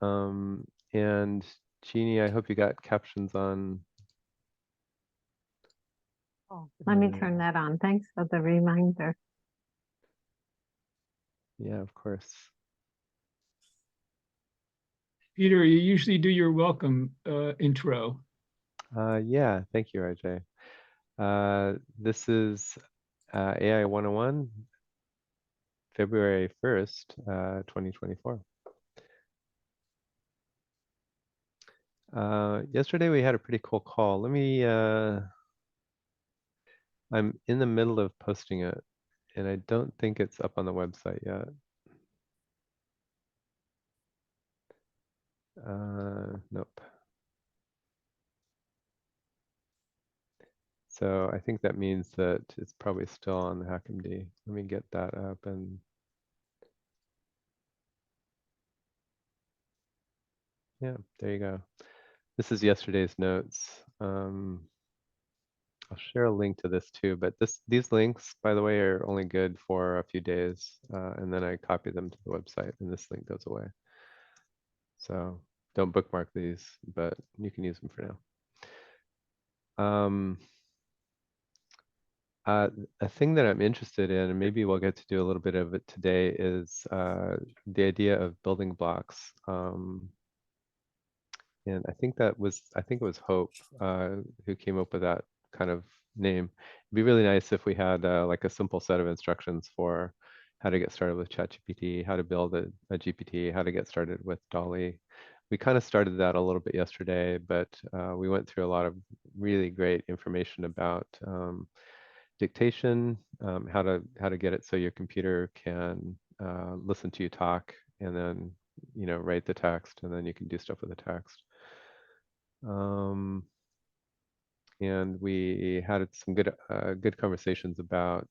And Jeannie, I hope you got captions on. Oh, let me Uh, turn that on. Thanks for the reminder. yeah, of course. Peter, you usually do your welcome intro. Yeah, thank you, RJ. This is AI 101, February 1st, 2024. Yesterday we had a pretty cool call. I'm in the middle of posting it, and I don't think it's up on the website yet. Nope. So I think that means that it's probably still on the HackMD. Let me get that up and yeah, there you go. This is yesterday's notes. I'll share a link to this too, but these links, by the way, are only good for a few days, and then I copy them to the website, and this link goes away. So don't bookmark these, but you can use them for now. A thing that I'm interested in, and maybe we'll get to do a little bit of it today, is the idea of building blocks. And I think it was Hope who came up with that kind of name. It'd be really nice if we had like a simple set of instructions for how to get started with ChatGPT, how to build a GPT, how to get started with Dolly. We kind of started that a little bit yesterday, but we went through a lot of really great information about dictation, how to get it so your computer can listen to you talk and then write the text, and then you can do stuff with the text. And we had some good conversations about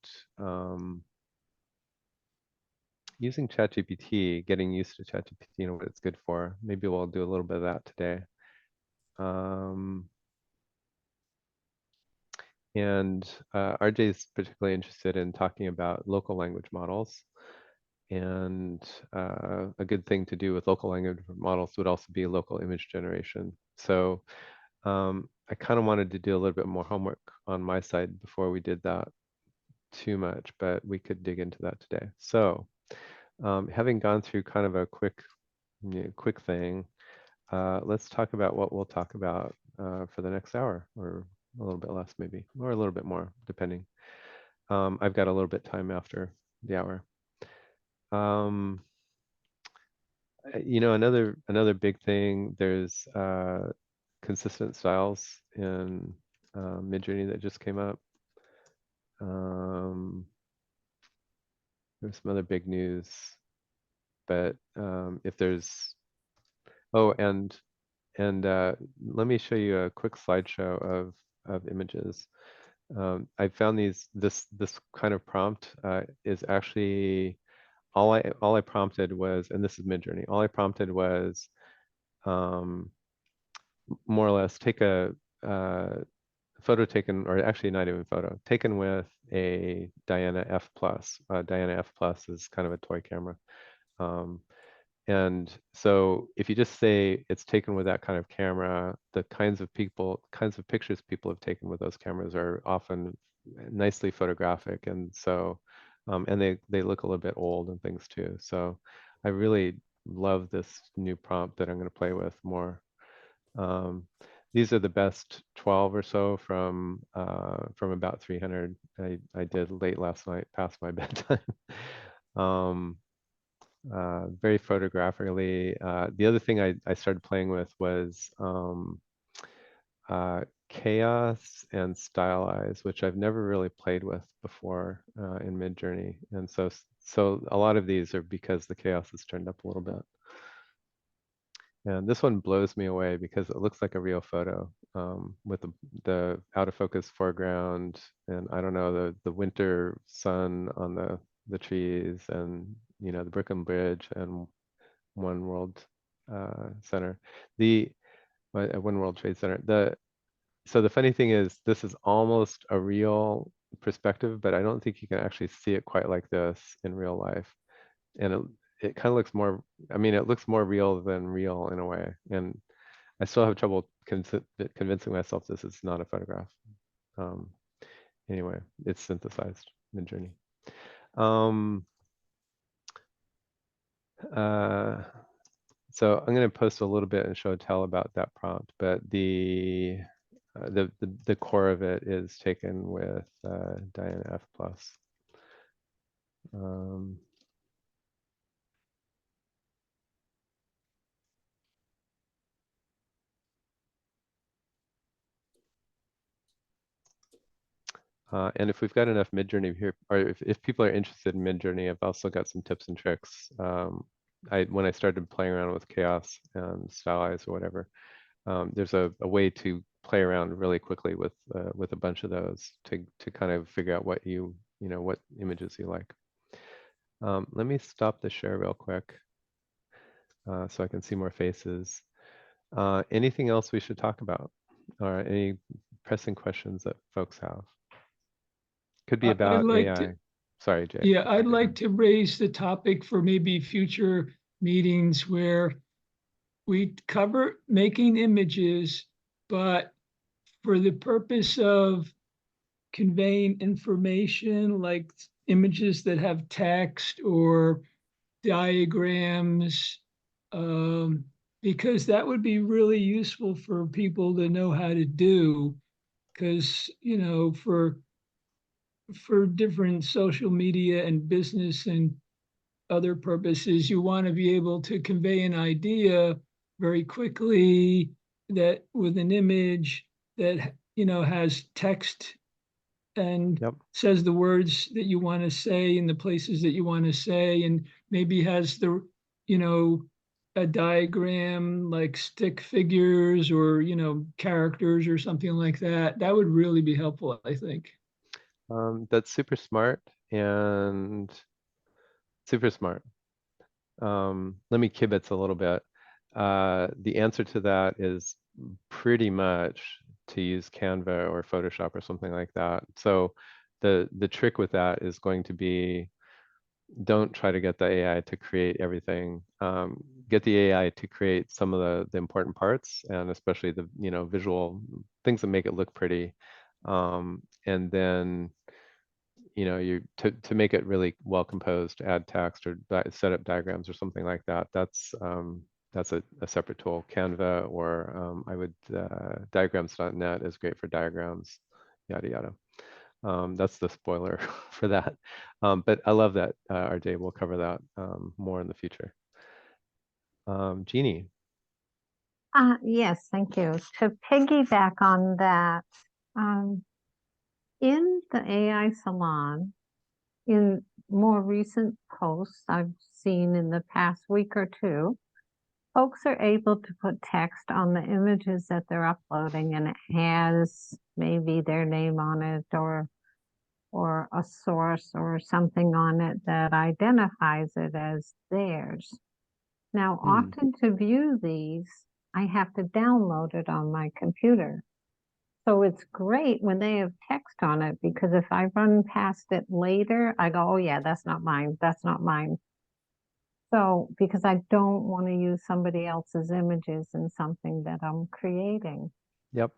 using ChatGPT, getting used to ChatGPT and what it's good for. Maybe we'll do a little bit of that today. And RJ is particularly interested in talking about local language models. And a good thing to do with local language models would also be local image generation. So I kind of wanted to do a little bit more homework on my side before we did that too much, but we could dig into that today. So having gone through kind of a quick thing, let's talk about what we'll talk about for the next hour, or a little bit less maybe, or a little bit more, depending. I've got a little bit time after the hour. Another big thing, there's consistent styles in Midjourney that just came up. There's some other big news, but if there's, oh, and let me show you a quick slideshow of images. I found this kind of prompt is actually all I prompted was, and this is Midjourney. All I prompted was more or less take a photo taken, or actually not even photo, taken with a Diana F plus. Diana F plus is kind of a toy camera. And so if you just say it's taken with that kind of camera, the kinds of pictures people have taken with those cameras are often nicely photographic. And so, and they look a little bit old and things too. So I really love this new prompt that I'm going to play with more. These are the best 12 or so from about 300 I did late last night, past my bedtime. Very photographically. The other thing I started playing with was chaos and stylize, which I've never really played with before in Midjourney. And so a lot of these are because the chaos has turned up a little bit. And this one blows me away because it looks like a real photo with the out of focus foreground, and I don't know, the winter sun on the trees, and the Brooklyn Bridge and One World Center, the One World Trade Center. So the funny thing is, this is almost a real perspective, but I don't think you can actually see it quite like this in real life. And it kind of looks more, I mean, it looks more real than real in a way. And I still have trouble convincing myself this is not a photograph. Um, anyway, it's synthesized Midjourney. So I'm going to post a little bit in show and tell about that prompt, but the core of it is taken with Diana F plus. And if we've got enough Midjourney here, or if people are interested in Midjourney, I've also got some tips and tricks. When I started playing around with Chaos and Stylize or whatever, there's a way to play around really quickly with a bunch of those to kind of figure out what what images you like. Let me stop the share real quick so I can see more faces. Anything else we should talk about, or any pressing questions that folks have? Could be I'd about like to, AI. Sorry, Jay. yeah, I'd like to raise the topic for maybe future meetings where we cover making images, but for the purpose of conveying information like images that have text or diagrams, because that would be really useful for people to know how to do. Because, for different social media and business and other purposes, you want to be able to convey an idea very quickly that with an image that has text and Yep. says the words that you want to say in the places that you want to say, and maybe has a diagram like stick figures or characters or something like that. That would really be helpful, I think. That's super smart and super smart. Let me kibitz a little bit. The answer to that is pretty much to use Canva or Photoshop or something like that. So the trick with that is going to be, don't try to get the AI to create everything. Get the AI to create some of the important parts, and especially the visual things that make it look pretty. And then to make it really well composed, add text or set up diagrams or something like that. That's a separate tool. Canva or I would diagrams.net is great for diagrams, yada yada. That's the spoiler for that. But I love that, RJ. We'll cover that more in the future. Jeannie. Yes, thank you. To piggyback on that, um, in the AI Salon, in more recent posts I've seen in the past week or two, folks are able to put text on the images that they're uploading, and it has maybe their name on it or a source or something on it that identifies it as theirs. Now, often to view these, I have to download it on my computer. So it's great when they have text on it, because if I run past it later, I go, oh yeah, that's not mine. That's not mine. So, because I don't want to use somebody else's images in something that I'm creating. Yep.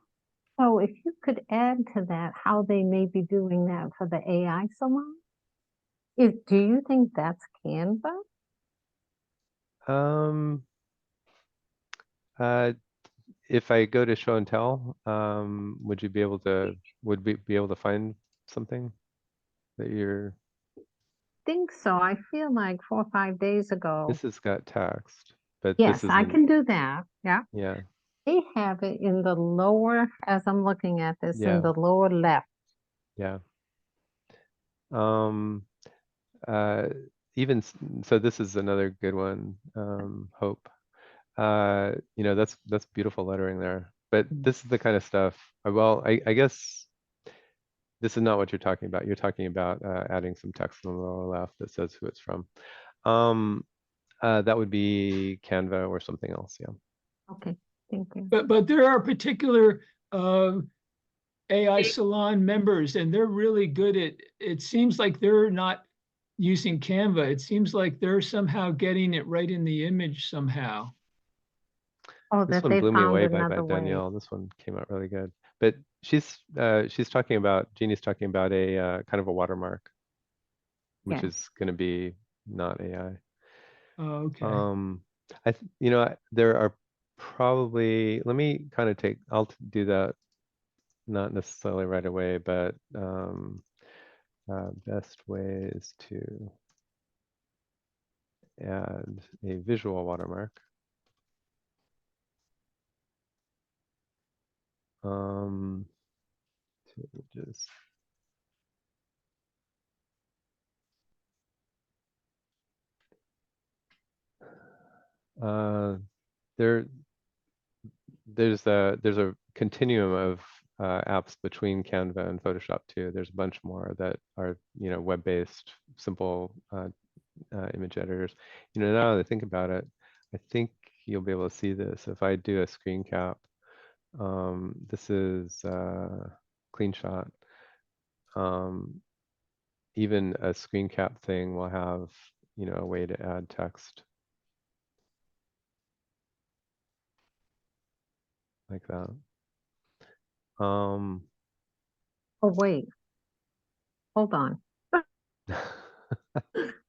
So if you could add to that how they may be doing that for the AI salon, do you think that's Canva? Um, if I go to show and tell, would you be able to be able to find something that you're? Think so. I feel like 4 or 5 days ago. This has got text, but this Yes, I isn't. can do that. Yeah. Yeah, They have it in the lower, as I'm looking at this, in yeah, the lower left. yeah. Um, uh, even so, this is another good one. Hope. That's beautiful lettering there. But this is the kind of stuff. Well, I guess this is not what you're talking about. You're talking about adding some text on the lower left that says who it's from. That would be Canva or something else. Yeah. Okay, thank you. But there are particular AI Salon members, and they're really good at. It seems like they're not using Canva, it seems like they're somehow getting it right in the image somehow. Oh, This that one they blew me found away by another way. Danielle. This one came out really good. But she's talking about Jeannie's talking about a kind of a watermark, which Yes. is going to be not AI. Oh, okay. Um, there are probably, let me kind of do that, not necessarily right away, but best ways to add a visual watermark. Um, to images. Uh, there, there's a continuum of apps between Canva and Photoshop too. There's a bunch more that are web-based, simple image editors. Now that I think about it, I think you'll be able to see this if I do a screen cap. This is clean shot. Um, Even a screen cap thing will have a way to add text like that. Um, Oh, wait, hold on.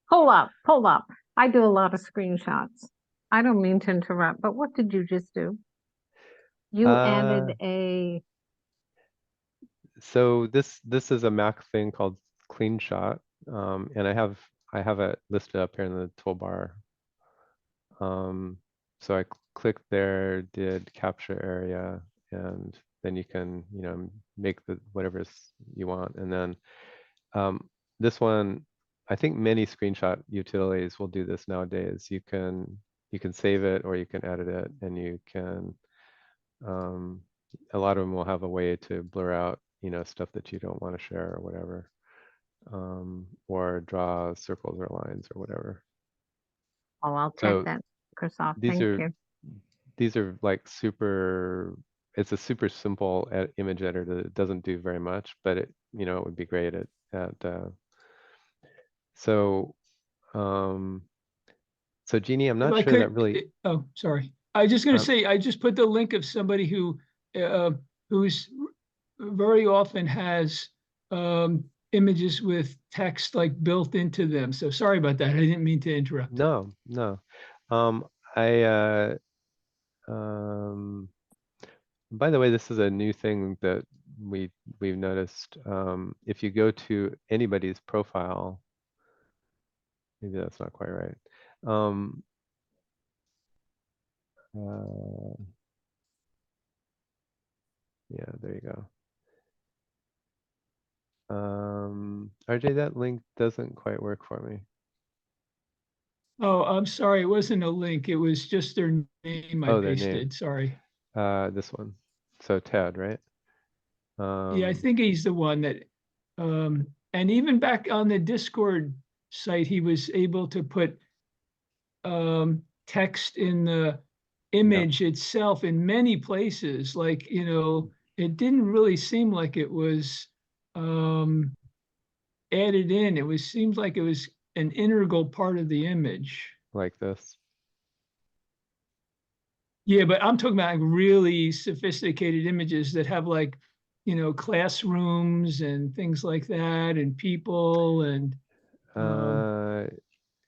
Hold up. I do a lot of screenshots. I don't mean to interrupt, but what did you just do? You uh, added a, so this is a Mac thing called Clean Shot, and I have it listed up here in the toolbar. So I clicked there, did capture area, and then you can make the whatever you want, and then um, this one, I think many screenshot utilities will do this nowadays. You can save it or you can edit it, and you can um, a lot of them will have a way to blur out stuff that you don't want to share or whatever, or draw circles or lines or whatever. oh, I'll check So that, Microsoft. these Thank are you. these are like it's a super simple image editor that doesn't do very much, but it would be great at so um so Jeannie, I'm If not I sure that could, really oh, sorry. I was just going to um say, I just put the link of somebody uh, who's very often has images with text like built into them. So sorry about that. I didn't mean to interrupt. no. Um I um By the way, this is a new thing that we've noticed. If you go to anybody's profile, maybe that's not quite right. Um, uh, yeah, there you go. RJ, that link doesn't quite work for me. Oh, I'm sorry. It wasn't a link. It was just their name I Oh, their name. pasted. Sorry. This one. So Ted, right? Yeah, I Um, think he's the one that, and even back on the Discord site, he was able to put text in the yeah, image itself in many places. Like, it didn't really seem like it was um, added in. It was seems like it was an integral part of the image. like this. Yeah, but I'm talking about like really sophisticated images that have like, classrooms and things like that, and people and um, Uh,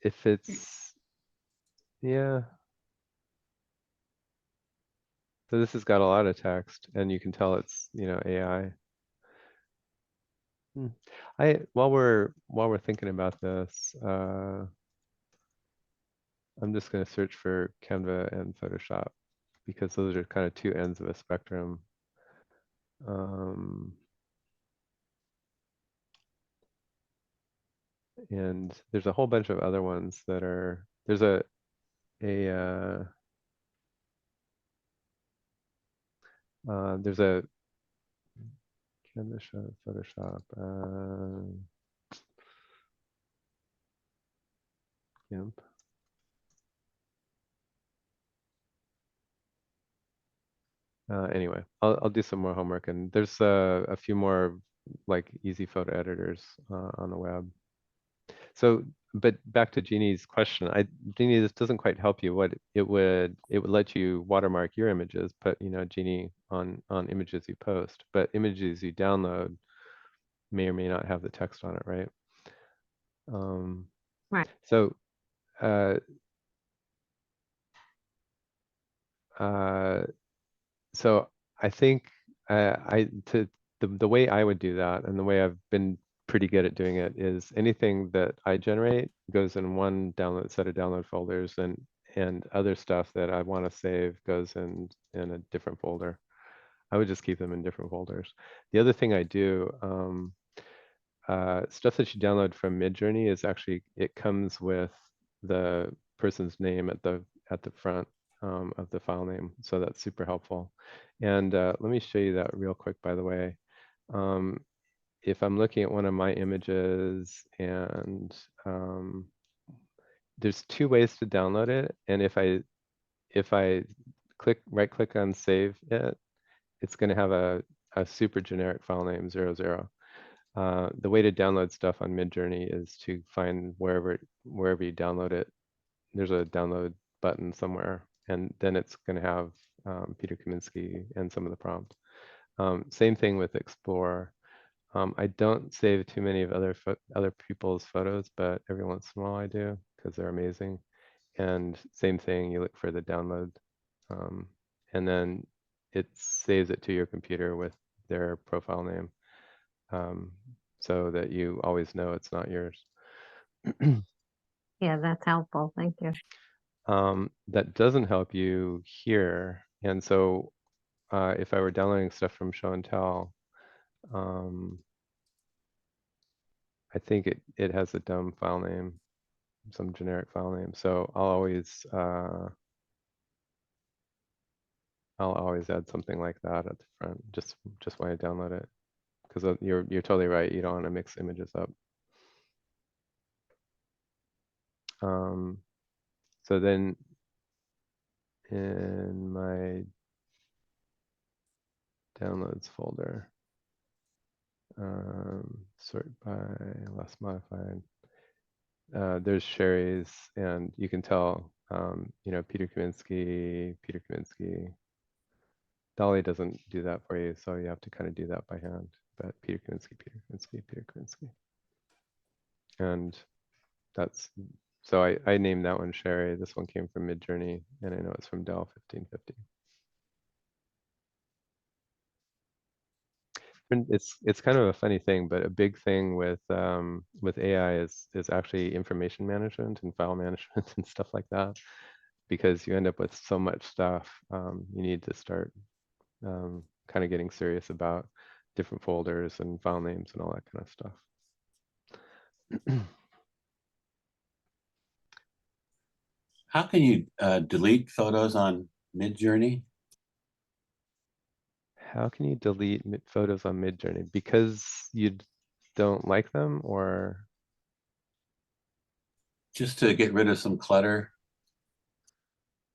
if it's, yeah. So this has got a lot of text, and you can tell it's, AI. Hmm. While we're thinking about this, I'm just going to search for Canva and Photoshop because those are kind of two ends of a spectrum. Um, and there's a whole bunch of other ones that are a there's a Canva shop, Photoshop. GIMP. Anyway, I'll do some more homework, and there's a few more like easy photo editors on the web. So, but back to Jeannie's question, Jeannie, this doesn't quite help you. What it would let you watermark your images, put, Jeannie on images you post, but images you download may or may not have the text on it, right? Right. So, uh, uh, so I think I to the way I would do that, and the way I've been pretty good at doing it, is anything that I generate goes in one set of download folders, and other stuff that I want to save goes in a different folder. I would just keep them in different folders. The other thing I do, stuff that you download from Midjourney is actually, it comes with the person's name at the front of the file name, so that's super helpful. And let me show you that real quick, by the way. Um, if I'm looking at one of my images, and there's two ways to download it, and if I right click on save it, it's going to have a super generic file name 00. The way to download stuff on Midjourney is to find wherever you download it. There's a download button somewhere, and then it's going to have Peter Kaminsky and some of the prompt. Same thing with Explore. I don't save too many of other people's photos, but every once in a while I do, because they're amazing. And same thing, you look for the download, and then it saves it to your computer with their profile name, so that you always know it's not yours. Yeah, that's helpful. Thank you. That doesn't help you here. And so if I were downloading stuff from Show and Tell, I think it has a dumb file name, some generic file name. So I'll always add something like that at the front, just when I download it, because you're totally right. You don't want to mix images up. So then in my downloads folder, sort by last modified, there's Sherry's, and you can tell, Peter Kaminsky. Dolly doesn't do that for you, so you have to kind of do that by hand. But Peter Kaminsky. And that's, so I named that one Sherry. This one came from Midjourney, and I know it's from Dell 1550. And it's kind of a funny thing, but a big thing with AI is actually information management and file management and stuff like that, because you end up with so much stuff. You need to start kind of getting serious about different folders and file names and all that kind of stuff. How can you delete photos on Midjourney? How can you delete photos on Midjourney? Because you don't like them, or? Just to get rid of some clutter?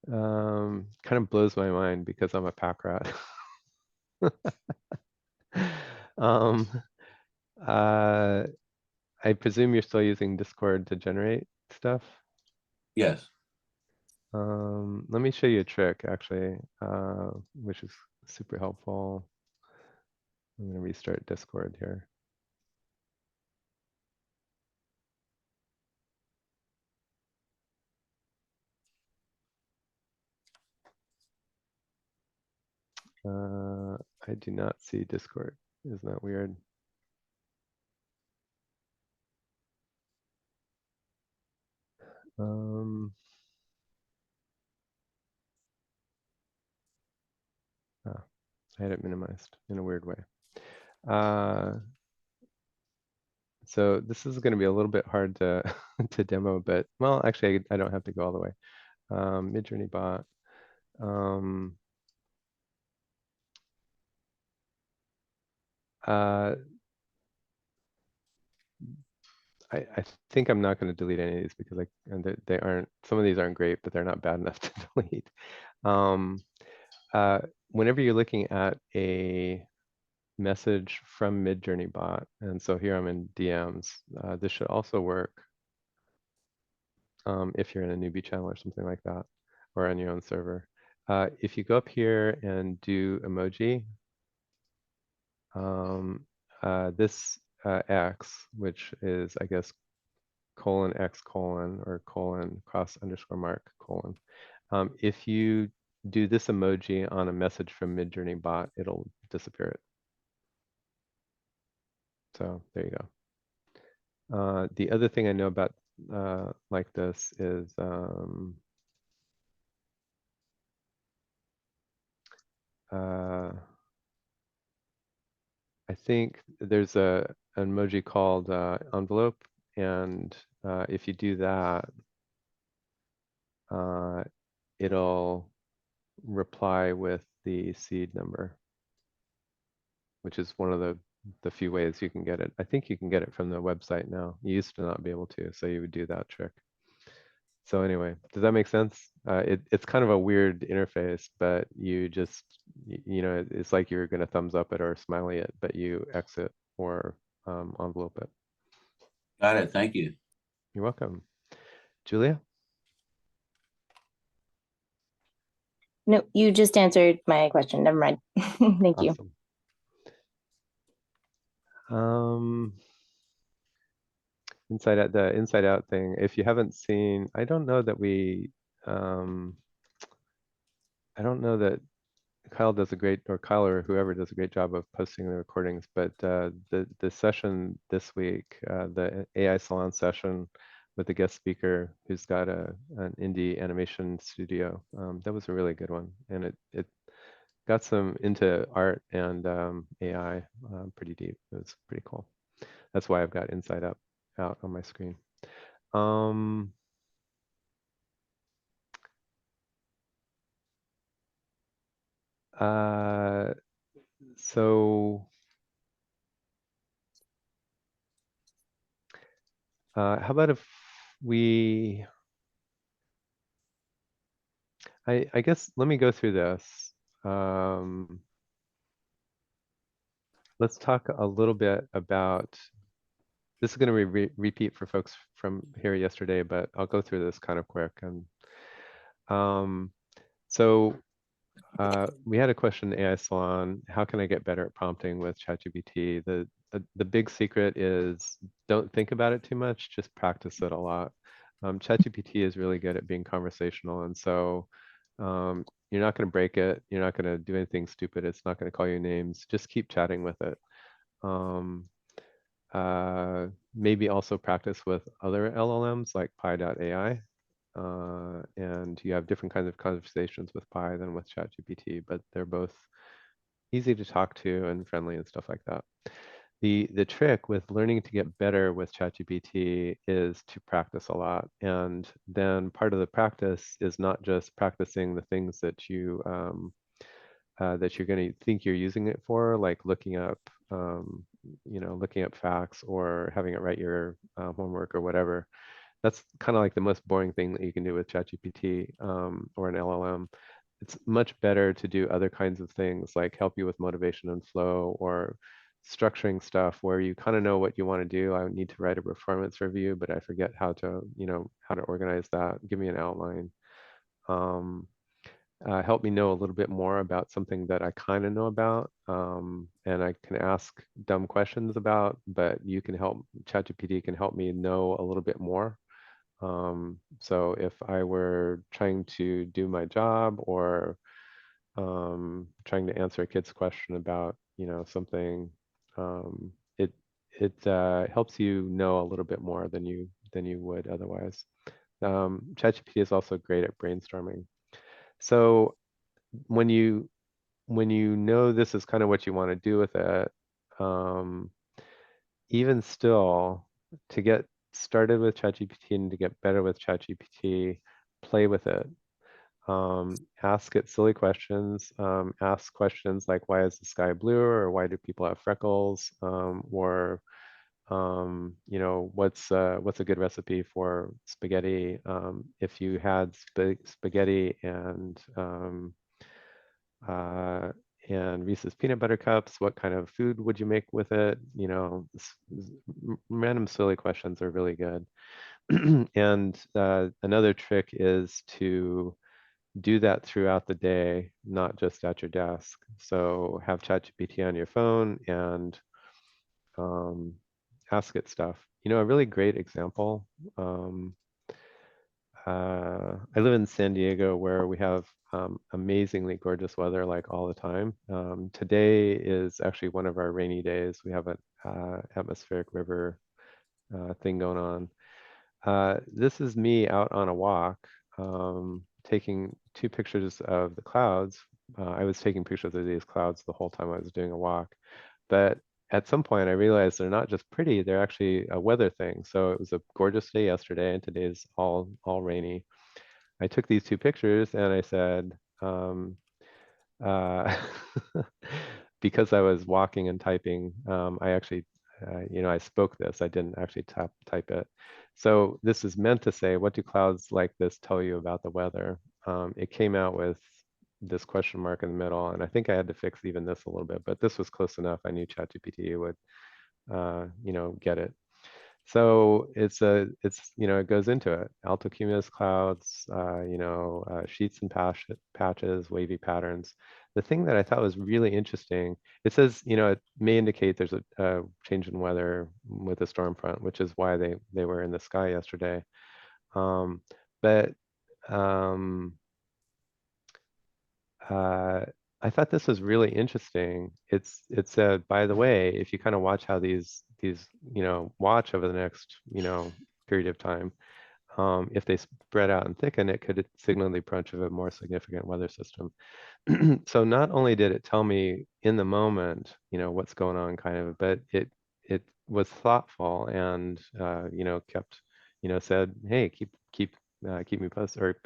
Kind of blows my mind because I'm a pack rat. um, I presume you're still using Discord to generate stuff. Yes. Let me show you a trick, actually, which is super helpful. I'm going to restart Discord here. I do not see Discord. Isn't that weird? I had it minimized in a weird way. So this is going to be a little bit hard to to demo, but well, actually, I don't have to go all the way. Midjourney bot. I think I'm not going to delete any of these because they aren't, some of these aren't great, but they're not bad enough to delete. Whenever you're looking at a message from Midjourney bot, and so here I'm in DMs, this should also work if you're in a newbie channel or something like that, or on your own server. If you go up here and do emoji, this X, which is, I guess, colon X colon or colon cross underscore mark colon. If you do this emoji on a message from Midjourney bot, it'll disappear it. So there you go. The other thing I know about like this is I think there's an emoji called envelope, and if you do that, it'll reply with the seed number, which is one of the few ways you can get it. I think you can get it from the website now. You used to not be able to, so you would do that trick. So anyway, does that make sense? It's kind of a weird interface, but you just, you know, it's like you're going to thumbs up it or smiley it, but you exit or envelope it. Got it. Thank you. You're welcome. Julia? No, you just answered my question. Never mind. Thank you. Awesome. The inside out thing, if you haven't seen, I don't know that I don't know that Kyle does a great, or Kyle or whoever does a great job of posting the recordings, but the session this week, the AI Salon session with the guest speaker who's got an indie animation studio, that was a really good one, and it got some into art and AI pretty deep. It was pretty cool. That's why I've got Inside Out on my screen. So how about if we, I guess, let me go through this. Let's talk a little bit about, this is going to repeat for folks from here yesterday, but I'll go through this kind of quick. And so we had a question in AI Salon, how can I get better at prompting with ChatGPT? The big secret is don't think about it too much, just practice it a lot. ChatGPT is really good at being conversational, and so you're not going to break it. You're not going to do anything stupid. It's not going to call you names. Just keep chatting with it. Maybe also practice with other LLMs like Pi.ai. And you have different kinds of conversations with Pi than with ChatGPT, but they're both easy to talk to and friendly and stuff like that. The trick with learning to get better with ChatGPT is to practice a lot. And then part of the practice is not just practicing the things that you're going to think you're using it for, like looking up, looking up facts or having it write your homework or whatever. That's kind of like the most boring thing that you can do with ChatGPT or an LLM. It's much better to do other kinds of things like help you with motivation and flow or structuring stuff where you kind of know what you want to do. I need to write a performance review, but I forget how to organize that. Give me an outline. Help me know a little bit more about something that I kind of know about, and I can ask dumb questions about, but ChatGPT can help me know a little bit more. So if I were trying to do my job or trying to answer a kid's question about, something, it helps you know a little bit more than you would otherwise. ChatGPT is also great at brainstorming. So when you know this is kind of what you want to do with it, even still, to get started with ChatGPT and to get better with ChatGPT, play with it. Ask it silly questions. Ask questions like, why is the sky blue? Or why do people have freckles? Or what's a good recipe for spaghetti? If you had spaghetti and Reese's peanut butter cups, what kind of food would you make with it? Random silly questions are really good. And another trick is to do that throughout the day, not just at your desk. So have ChatGPT on your phone and um, ask it stuff. You know, a really great example. I live in San Diego where we have amazingly gorgeous weather like all the time. Today is actually one of our rainy days. We have an atmospheric river thing going on. This is me out on a walk, taking two pictures of the clouds. I was taking pictures of these clouds the whole time I was doing a walk. But at some point, I realized they're not just pretty, they're actually a weather thing. So it was a gorgeous day yesterday, and today's all rainy. I took these two pictures and I said, uh, because I was walking and typing, I actually, I spoke this. I didn't actually type it. So this is meant to say, what do clouds like this tell you about the weather? It came out with this question mark in the middle, and I think I had to fix even this a little bit, but this was close enough. I knew ChatGPT would, get it. So it goes into it. Altocumulus clouds, sheets and patches, wavy patterns. The thing that I thought was really interesting, it says, it may indicate there's a change in weather with a storm front, which is why they were in the sky yesterday. But um, uh, I thought this was really interesting. It said, by the way, if you kind of watch how these watch over the next period of time, if they spread out and thicken, it could signal the approach of a more significant weather system. So not only did it tell me in the moment, what's going on, kind of, but it was thoughtful and kept, said, hey, keep me posted, or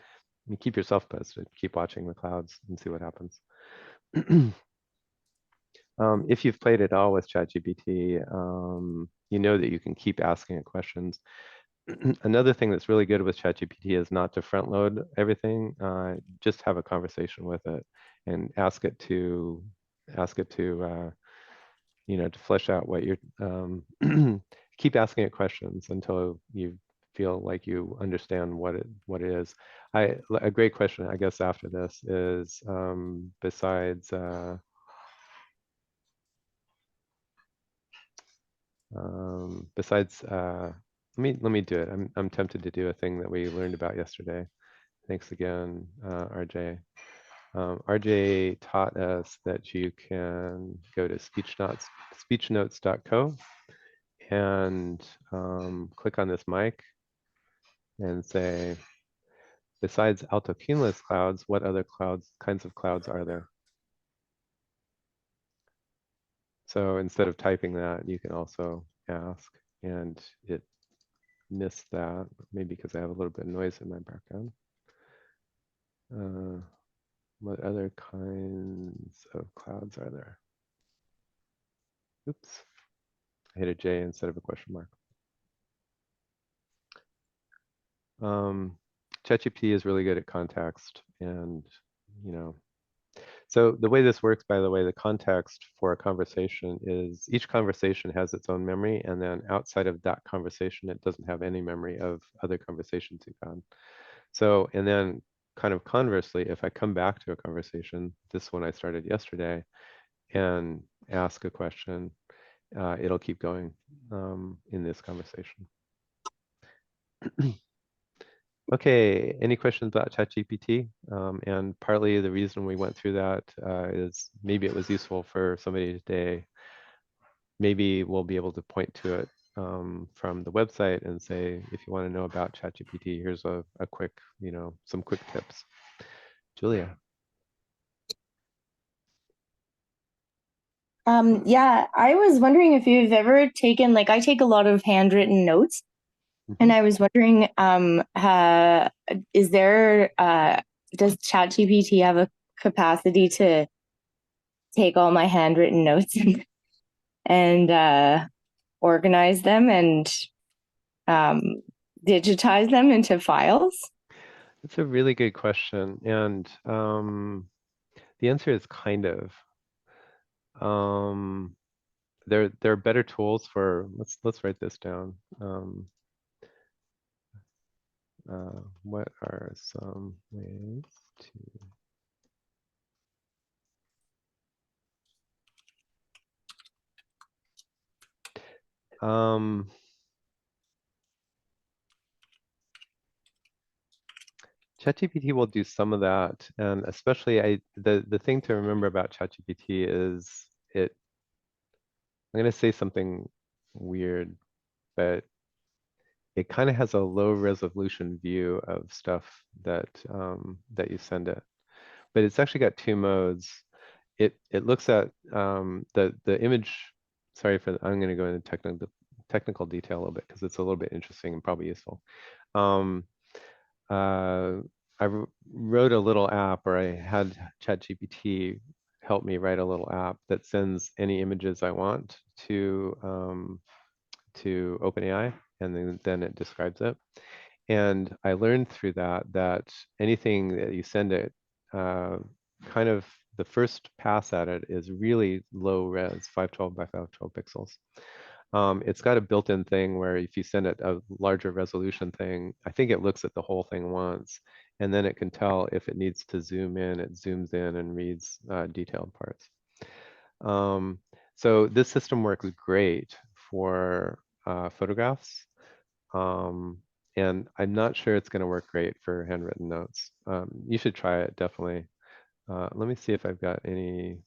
keep yourself posted, keep watching the clouds and see what happens. If you've played at all with ChatGPT, you know that you can keep asking it questions. Another thing that's really good with ChatGPT is not to front load everything. Just have a conversation with it and ask it to to flesh out what you're keep asking it questions until you feel like you understand what it is. A great question, I guess, after this is besides let me do it. I'm tempted to do a thing that we learned about yesterday. Thanks again, RJ. RJ taught us that you can go to speechnotes.co and click on this mic and say, besides altocumulus clouds, what other kinds of clouds are there? So instead of typing that, you can also ask, and it missed that, maybe because I have a little bit of noise in my background. What other kinds of clouds are there? Oops, I hit a J instead of a question mark. ChatGPT is really good at context, and so the way this works, by the way, the context for a conversation is each conversation has its own memory, and then outside of that conversation, it doesn't have any memory of other conversations you've had. So, and then kind of conversely, if I come back to a conversation, this one I started yesterday, and ask a question, it'll keep going in this conversation. Okay, any questions about ChatGPT? And partly the reason we went through that is maybe it was useful for somebody today. Maybe we'll be able to point to it from the website and say, if you want to know about ChatGPT, here's a quick, some quick tips. Julia. Yeah, I was wondering if you've ever taken, like, I take a lot of handwritten notes, and I was wondering, does ChatGPT have a capacity to take all my handwritten notes and organize them and digitize them into files? That's a really good question, and the answer is kind of. There are better tools for. Let's write this down. What are some ways to ChatGPT will do some of that, and especially the thing to remember about ChatGPT is it. I'm going to say something weird, but it kind of has a low resolution view of stuff that you send it. But it's actually got two modes. It looks at the image. Sorry for I'm going to go into technical detail a little bit because it's a little bit interesting and probably useful. Um, uh, wrote a little app, or I had ChatGPT help me write a little app that sends any images I want to OpenAI, and then it describes it. And I learned through that anything that you send it, kind of the first pass at it is really low res, 512 by 512 pixels. It's got a built-in thing where if you send it a larger resolution thing, I think it looks at the whole thing once, and then it can tell if it needs to zoom in, it zooms in and reads detailed parts. So this system works great for photographs, and I'm not sure it's going to work great for handwritten notes. You should try it, definitely. Let me see if I've got any.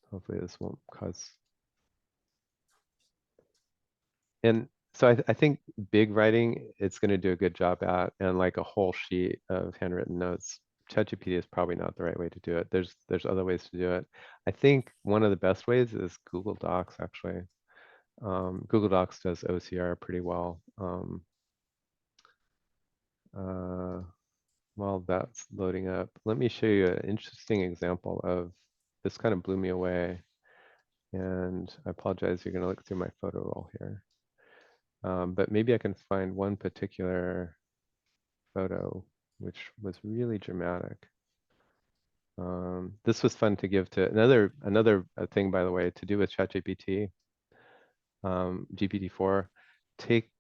Hopefully this won't cause. And so I think big writing, it's going to do a good job at, and like a whole sheet of handwritten notes. ChatGPT is probably not the right way to do it. There's other ways to do it. I think one of the best ways is Google Docs, actually. Google Docs does OCR pretty well. While that's loading up, let me show you an interesting example of this. Kind of blew me away. And I apologize, you're going to look through my photo roll here. But maybe I can find one particular photo which was really dramatic. This was fun to give to another thing, by the way, to do with ChatGPT, GPT-4. Take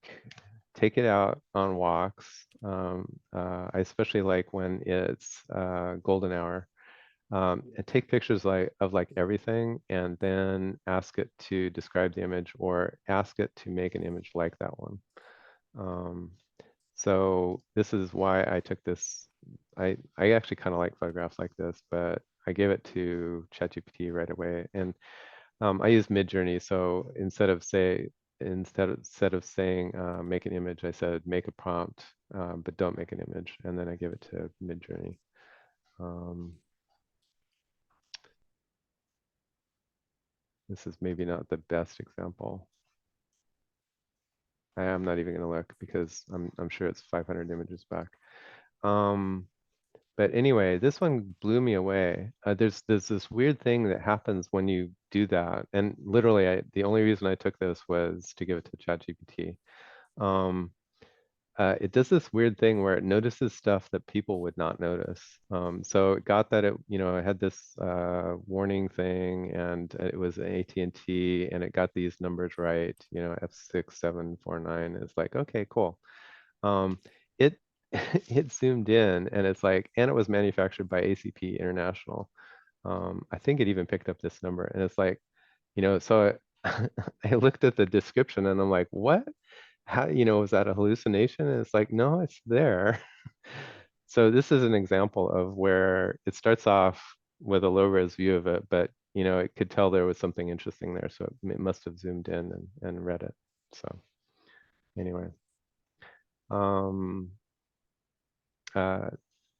it out on walks. I especially like when it's golden hour. And take pictures of everything, and then ask it to describe the image, or ask it to make an image like that one. So this is why I took this. I actually kind of like photographs like this, but I gave it to ChatGPT right away, and I use Midjourney. So instead of saying make an image, I said make a prompt, but don't make an image, and then I give it to Midjourney. This is maybe not the best example. I am not even going to look because I'm sure it's 500 images back. But anyway, this one blew me away. There's this weird thing that happens when you do that, and literally, the only reason I took this was to give it to ChatGPT. It does this weird thing where it notices stuff that people would not notice. So it got that it had this warning thing, and it was an AT&T, and it got these numbers right. F6749 is like, okay, cool. It it zoomed in, and it's like, and it was manufactured by ACP International. I think it even picked up this number, and it's like, so I looked at the description, and I'm like, what? How, was that a hallucination? And it's like, no, it's there. So this is an example of where it starts off with a low res view of it, but it could tell there was something interesting there. So it must have zoomed in and read it. So anyway,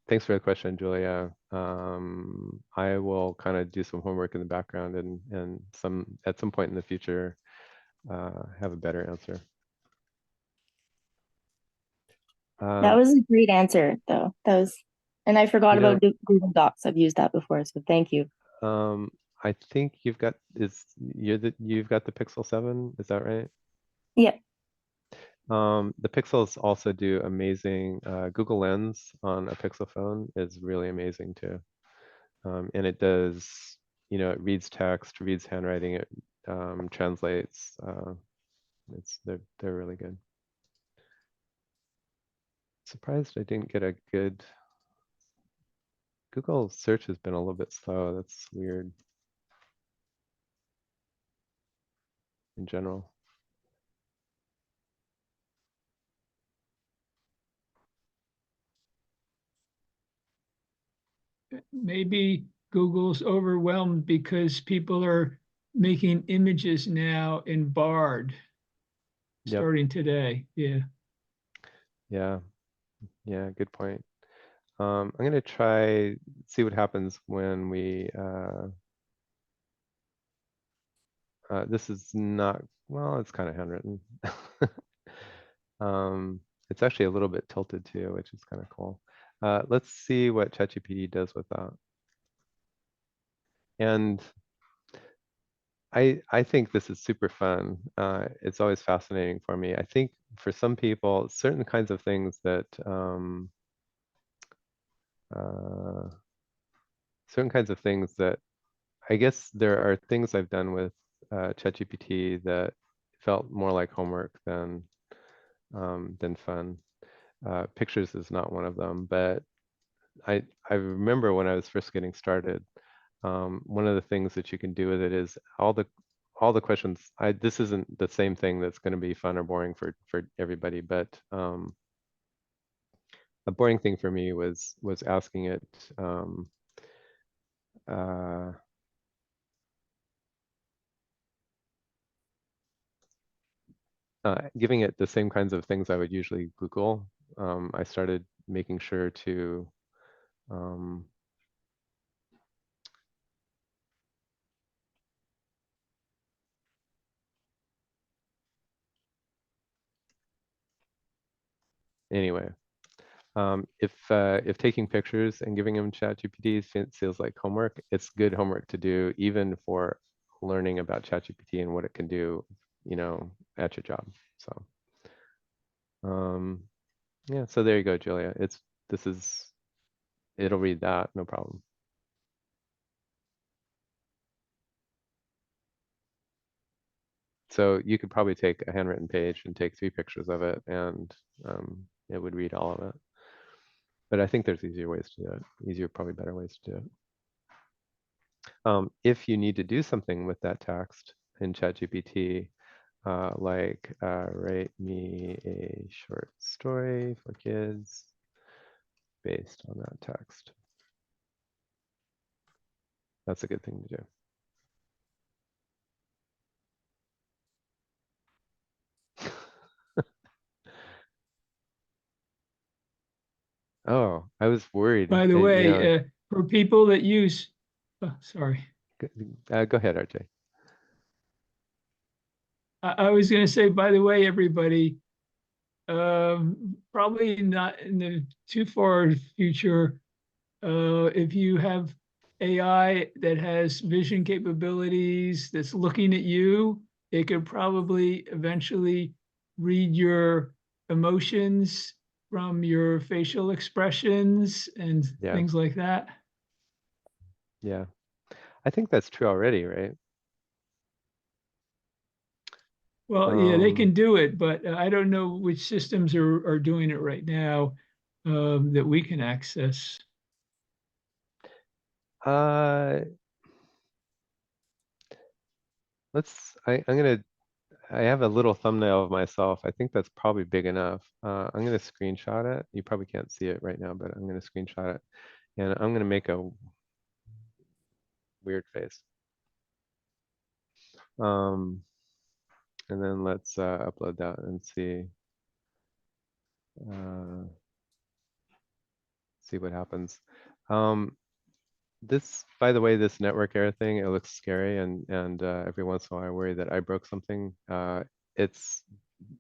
thanks for the question, Julia. I will kind of do some homework in the background, and at some point in the future, have a better answer. That was a great answer, though. And I forgot about Google Docs. I've used that before, so thank you. I think you've got the Pixel 7, is that right? Yeah. The Pixels also do amazing. Google Lens on a Pixel phone is really amazing too. And it does, it reads text, reads handwriting, it translates. They're really good. Surprised I didn't get a good. Google search has been a little bit slow. That's weird in general. Maybe Google's overwhelmed because people are making images now in Bard Yep. starting today. Yeah. Yeah. Yeah. Good point. I'm gonna try see what happens when we. This is not well. It's kind of handwritten. um, it's actually a little bit tilted too, which is kind of cool. Let's see what ChatGPT does with that. And I think this is super fun. It's always fascinating for me. I think for some people, certain kinds of things that uh, certain kinds of things that I guess there are things I've done with ChatGPT that felt more like homework than fun. Pictures is not one of them, but I remember when I was first getting started, one of the things that you can do with it is all the questions. This isn't the same thing that's going to be fun or boring for everybody, but a boring thing for me was asking it, uh, giving it the same kinds of things I would usually Google. I started making sure to um, anyway. If taking pictures and giving them ChatGPT feels like homework, it's good homework to do even for learning about ChatGPT and what it can do, at your job. So yeah, so there you go, Julia. It'll read that, no problem. So you could probably take a handwritten page and take 3 pictures of it, and it would read all of it. But I think there's easier ways to do it. Easier, probably better ways to do it. If you need to do something with that text in ChatGPT, like write me a short story for kids based on that text. That's a good thing to do. Oh, I was worried. By the way, for people that use, sorry, Go ahead, RJ. I was going to say, by the way, everybody, probably not in the too far future, if you have AI that has vision capabilities that's looking at you, it could probably eventually read your emotions from your facial expressions and Yeah, things like that. yeah. I think that's true already, right? Well, yeah, they can do it, but I don't know which systems are doing it right now that we can access. Uh, I have a little thumbnail of myself. I think that's probably big enough. I'm gonna screenshot it. You probably can't see it right now, but I'm gonna screenshot it. And I'm gonna make a weird face. Um, and then let's upload that and uh, see what happens. This, by the way, this network error thing, it looks scary, and every once in a while I worry that I broke something. It's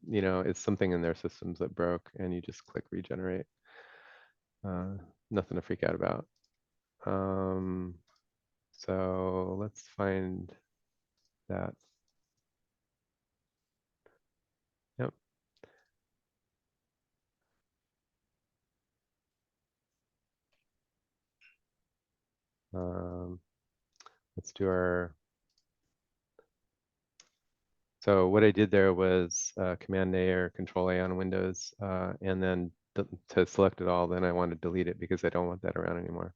it's something in their systems that broke, and you just click regenerate. Nothing to freak out about. So let's find that. Yep. Um, let's do our. So what I did there was Command A or Control A on Windows, and then to select it all, then I want to delete it because I don't want that around anymore.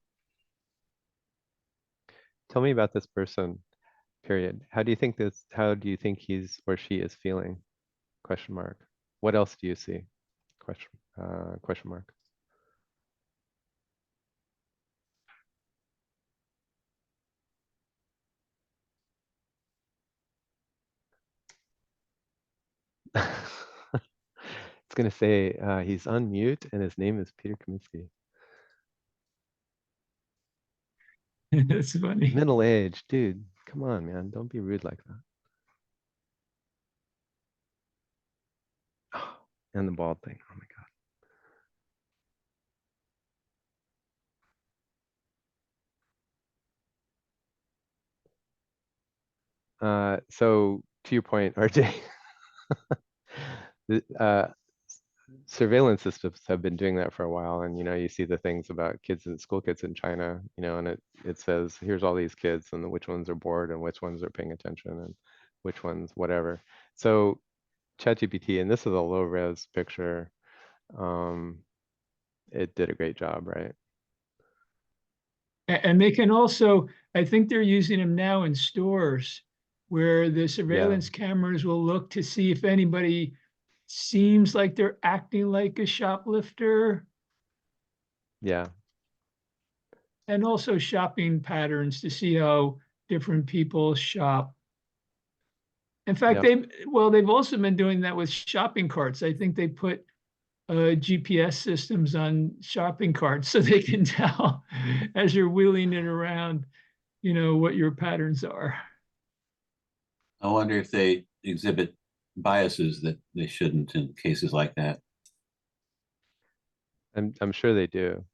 Tell me about this person, period. How do you think he's or she is feeling? Question mark. What else do you see? Question mark. It's gonna say he's on mute and his name is Peter Kaminsky. That's funny. Middle age, dude. Come on, man. Don't be rude like that. And the bald thing. Oh my God. So to your point, RJ, surveillance systems have been doing that for a while, and you see the things about school kids in China, and it says here's all these kids and which ones are bored and which ones are paying attention and which ones whatever. So ChatGPT, and this is a low res picture, it did a great job, right? And they can also, I think they're using them now in stores where the surveillance cameras will look to see if anybody seems like they're acting like a shoplifter, Yeah, and also shopping patterns to see how different people shop. In fact, yep. they've also been doing that with shopping carts. I think they put GPS systems on shopping carts so they can tell as you're wheeling it around, what your patterns are. I wonder if they exhibit biases that they shouldn't in cases like that. I'm sure they do.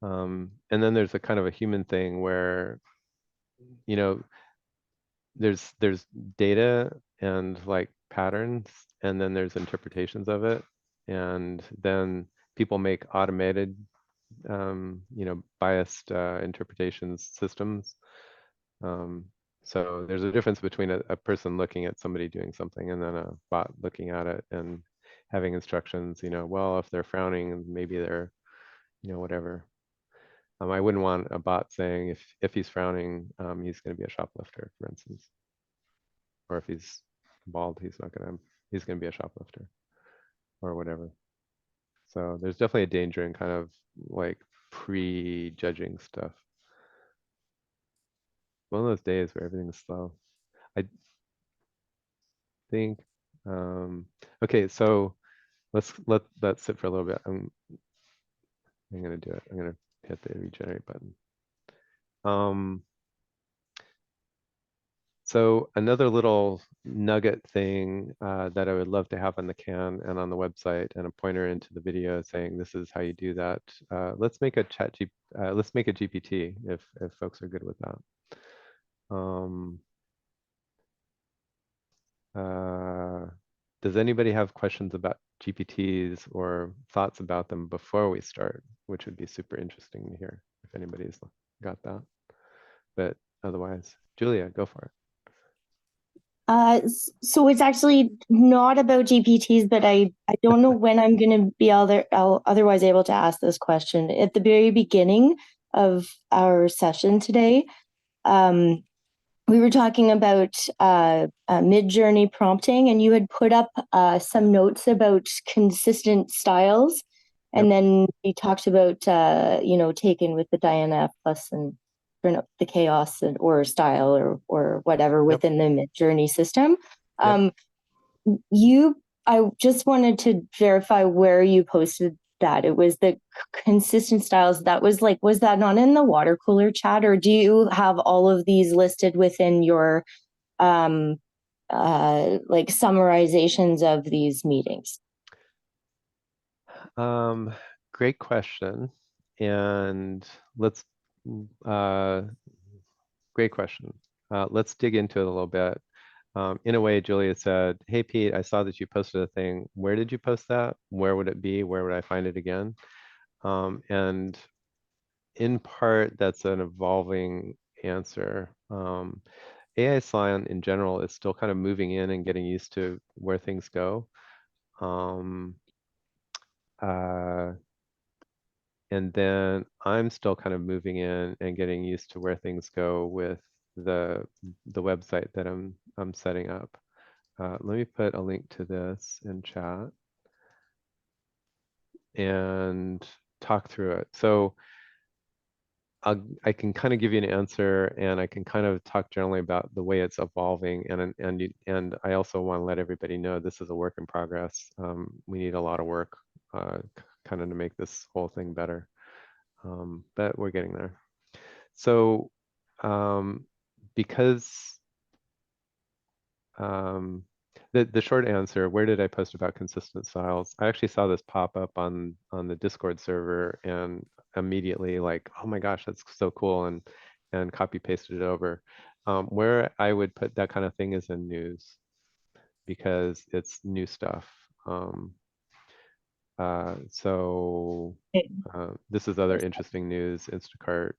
And then there's a kind of a human thing where, you know, there's data and like patterns, and then there's interpretations of it, and then people make automated, biased interpretations systems. Um, so there's a difference between a person looking at somebody doing something and then a bot looking at it and having instructions. Well, if they're frowning, maybe they're, whatever. I wouldn't want a bot saying if he's frowning, he's going to be a shoplifter, for instance, or if he's bald, he's going to be a shoplifter or whatever. So there's definitely a danger in kind of like prejudging stuff. One of those days where everything's slow. I think. Okay, so let's let that sit for a little bit. I'm gonna do it. I'm gonna hit the regenerate button. So another little nugget thing that I would love to have on the can and on the website, and a pointer into the video saying this is how you do that. Let's make a let's make a GPT if folks are good with that. Does anybody have questions about GPTs or thoughts about them before we start, which would be super interesting to hear if anybody's got that. But otherwise, Julia, go for it. So it's actually not about GPTs, but I don't know when I'm going to be otherwise able to ask this question. At the very beginning of our session today, we were talking about mid-journey prompting, and you had put up some notes about consistent styles. And then we talked about, taken with the Diana F plus and turn up the chaos or style or whatever within the mid-journey system. I just wanted to verify where you posted that. It was the consistent styles. Was that not in the water cooler chat, or do you have all of these listed within your summarizations of these meetings? Great question. And great question. Let's dig into it a little bit. In a way, Julia said, hey, Pete, I saw that you posted a thing. Where did you post that? Where would it be? Where would I find it again? And in part, that's an evolving answer. AI Salon in general is still kind of moving in and getting used to where things go. and then I'm still kind of moving in and getting used to where things go with the website that I'm setting up. Let me put a link to this in chat and talk through it. So I can kind of give you an answer, and I can kind of talk generally about the way it's evolving, and I also want to let everybody know this is a work in progress. We need a lot of work, kind of to make this whole thing better, but we're getting there. So because the short answer, where did I post about consistent styles? I actually saw this pop up on the Discord server and immediately like, oh my gosh, that's so cool, and copy pasted it over. Where I would put that kind of thing is in news because it's new stuff. So this is other interesting news. Instacart,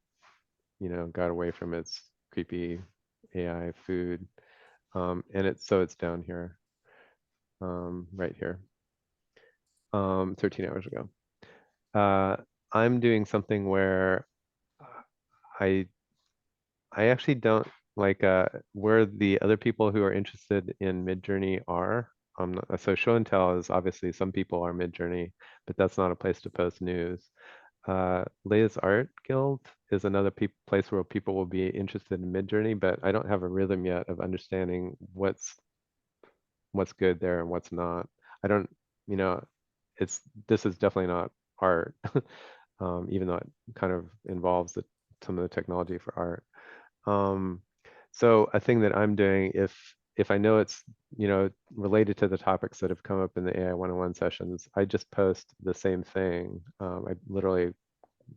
got away from its creepy AI food. And it's down here, right here, 13 hours ago. I'm doing something where I actually don't like where the other people who are interested in Midjourney are. So show and tell is obviously some people are Midjourney, but that's not a place to post news. Leia's Art Guild is another place where people will be interested in Midjourney, but I don't have a rhythm yet of understanding what's good there and what's not. I don't, this is definitely not art, even though it kind of involves some of the technology for art. So a thing that I'm doing, if I know it's related to the topics that have come up in the AI 101 sessions, I just post the same thing. I literally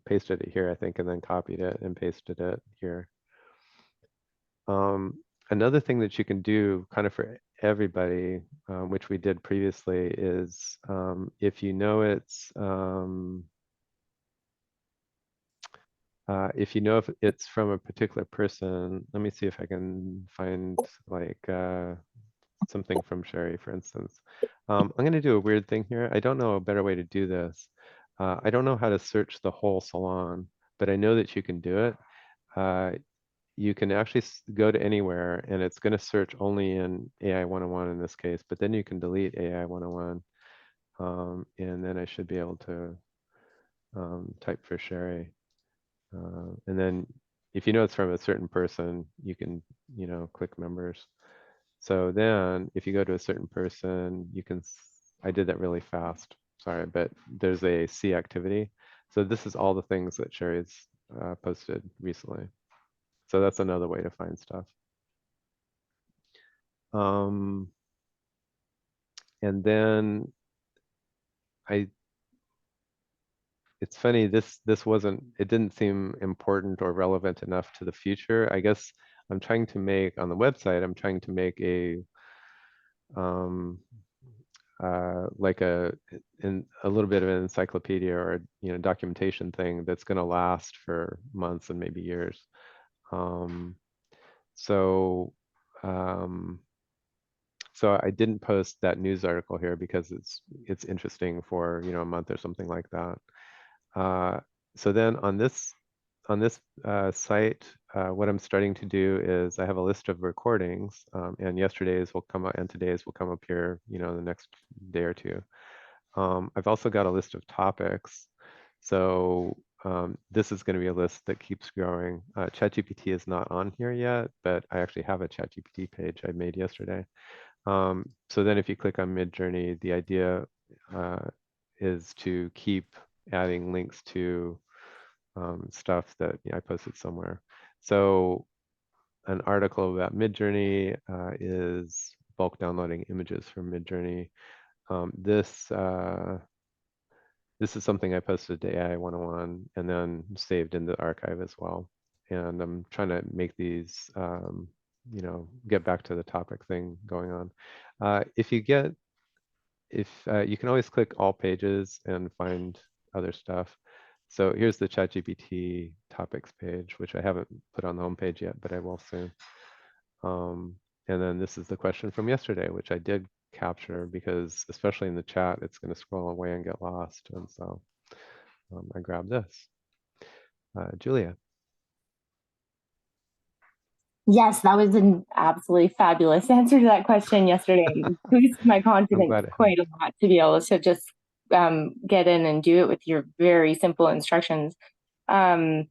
pasted it here, I think, and then copied it and pasted it here. Another thing that you can do kind of for everybody, which we did previously, is if you know if it's from a particular person, let me see if I can find like something from Sherry, for instance. I'm going to do a weird thing here. I don't know a better way to do this. I don't know how to search the whole salon, but I know that you can do it. You can actually go to anywhere and it's going to search only in AI 101 in this case, but then you can delete AI 101. And then I should be able to type for Sherry. And then if you know it's from a certain person, you can, click members. So then if you go to a certain person, you can, I did that really fast, sorry, but there's a see activity. So this is all the things that Sherry's posted recently. So that's another way to find stuff. And then it's funny, this it didn't seem important or relevant enough to the future. I guess I'm trying to make, on the website, I'm trying to make a, like a little bit of an encyclopedia or documentation thing that's going to last for months and maybe years. So I didn't post that news article here because it's interesting for a month or something like that. So then on this site, what I'm starting to do is I have a list of recordings, and yesterday's will come up and today's will come up here, in the next day or two. I've also got a list of topics. So this is going to be a list that keeps growing. ChatGPT is not on here yet, but I actually have a ChatGPT page I made yesterday. So then if you click on Midjourney, the idea is to keep adding links to stuff that I posted somewhere. So an article about Midjourney is bulk downloading images from Midjourney. This is something I posted to AI 101 and then saved in the archive as well. And I'm trying to make these, get back to the topic thing going on. You can always click all pages and find other stuff. So here's the ChatGPT topics page, which I haven't put on the homepage yet, but I will soon. And then this is the question from yesterday, which I did capture, because especially in the chat, it's going to scroll away and get lost. And so I grabbed this. Julia. Yes, that was an absolutely fabulous answer to that question yesterday. It boosted my I'm confidence glad it quite a helped. lot to be able to just get in and do it with your very simple instructions. Um,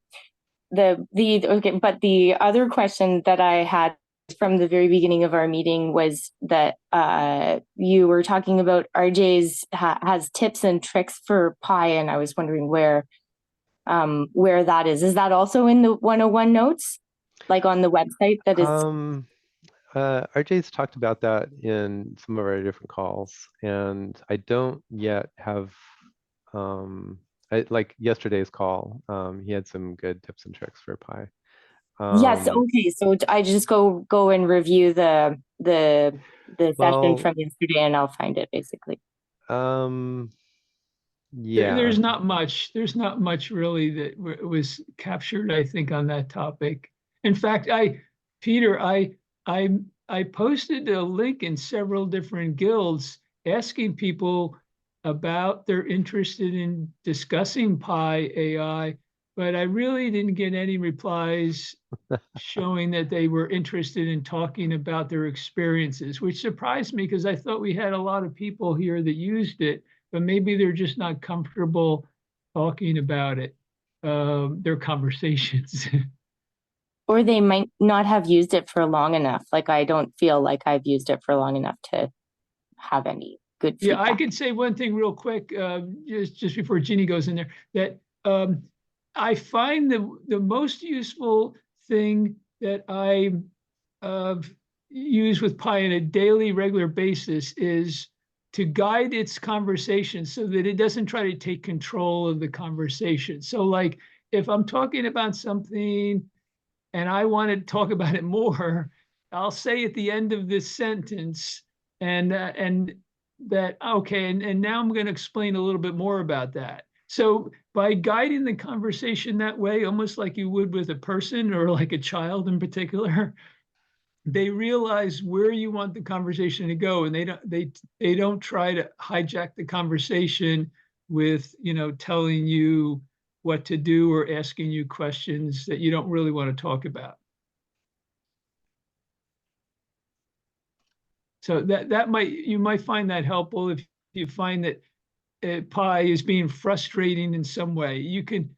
okay, but the other question that I had from the very beginning of our meeting was that you were talking about RJ's has tips and tricks for Pi, and I was wondering where that is. Is that also in the 101 notes, like on the website that is? RJ's talked about that in some of our different calls, and I don't yet have, like yesterday's call, he had some good tips and tricks for Pi. Yes, okay. So I just go and review the session Well, from yesterday, and I'll find it basically. Yeah. There's not much. There's not much really that was captured, I think, on that topic. In fact, Peter, I posted a link in several different guilds asking people about their interested in discussing Pi AI, but I really didn't get any replies showing that they were interested in talking about their experiences, which surprised me because I thought we had a lot of people here that used it, but maybe they're just not comfortable talking about it, their conversations. Or they might not have used it for long enough. Like I don't feel like I've used it for long enough to have any good Yeah, I feedback. could say one thing real quick, just before Ginny goes in there, that I find the most useful thing that I use with Pi on a daily, regular basis is to guide its conversation so that it doesn't try to take control of the conversation. So, like, if I'm talking about something and I want to talk about it more, I'll say at the end of this sentence, and that okay, and now I'm going to explain a little bit more about that. So by guiding the conversation that way, almost like you would with a person or like a child in particular, they realize where you want the conversation to go, and they don't try to hijack the conversation with telling you what to do or asking you questions that you don't really want to talk about. So you might find that helpful if you find that Pi is being frustrating in some way. You can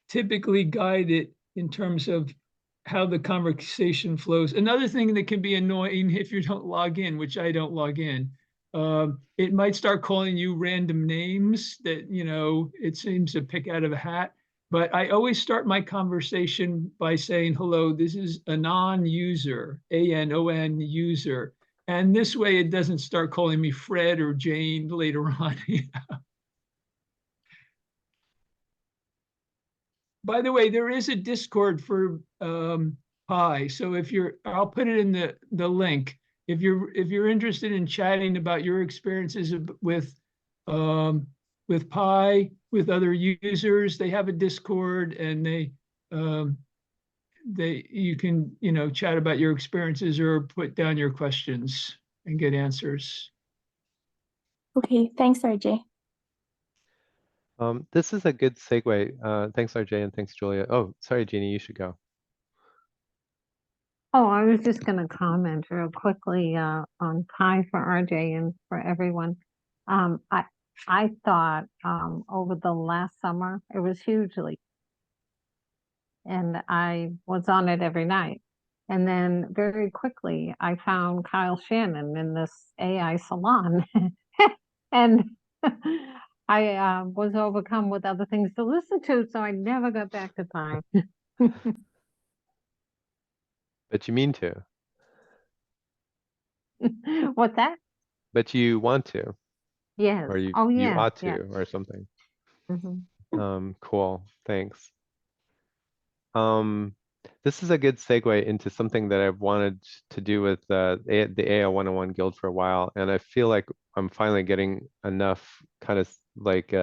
typically guide it in terms of how the conversation flows. Another thing that can be annoying if you don't log in, which I don't log in, it might start calling you random names that it seems to pick out of a hat. But I always start my conversation by saying, hello, this is a non-user, ANON user. And this way it doesn't start calling me Fred or Jane later on. By the way, there is a Discord for Pi. So I'll put it in the link. If you're interested in chatting about your experiences with Pi, with other users, they have a Discord, and you can chat about your experiences or put down your questions and get answers. Okay, thanks, RJ. This is a good segue. Thanks, RJ, and thanks, Julia. Oh, sorry, Jeannie, you should go. Oh, I was just going to comment real quickly on Pi for RJ and for everyone. I thought over the last summer it was hugely, and I was on it every night. And then very quickly I found Kyle Shannon in this AI salon, and I was overcome with other things to listen to, so I never got back to Pi. But you mean to. What's that? But you want to, Yes. or you Oh, you yes. ought Yes. to, or something. Mhm. Cool. Thanks. This is a good segue into something that I've wanted to do with the AI 101 Guild for a while, and I feel like I'm finally getting enough kind of like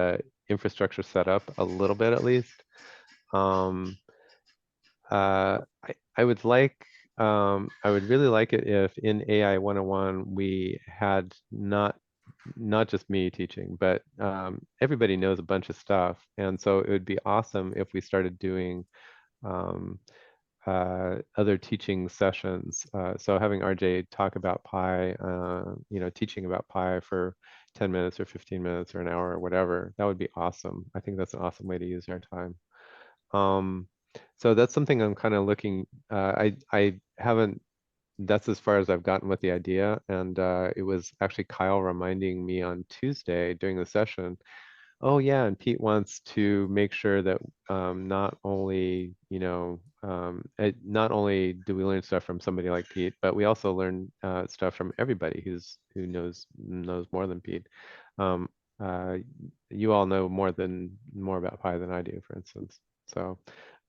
infrastructure set up a little bit at least. I would like I would really like it if in AI 101 we had not just me teaching, but everybody knows a bunch of stuff. And so it would be awesome if we started doing um, other teaching sessions. So having RJ talk about Pi, teaching about Pi for 10 minutes or 15 minutes or an hour or whatever, that would be awesome. I think that's an awesome way to use our time. So that's something I'm kind of looking, I haven't, that's as far as I've gotten with the idea. And it was actually Kyle reminding me on Tuesday during the session. Oh yeah, and Pete wants to make sure that not only, not only do we learn stuff from somebody like Pete, but we also learn stuff from everybody who knows more than Pete. Um, uh, you all know more about Pi than I do, for instance. So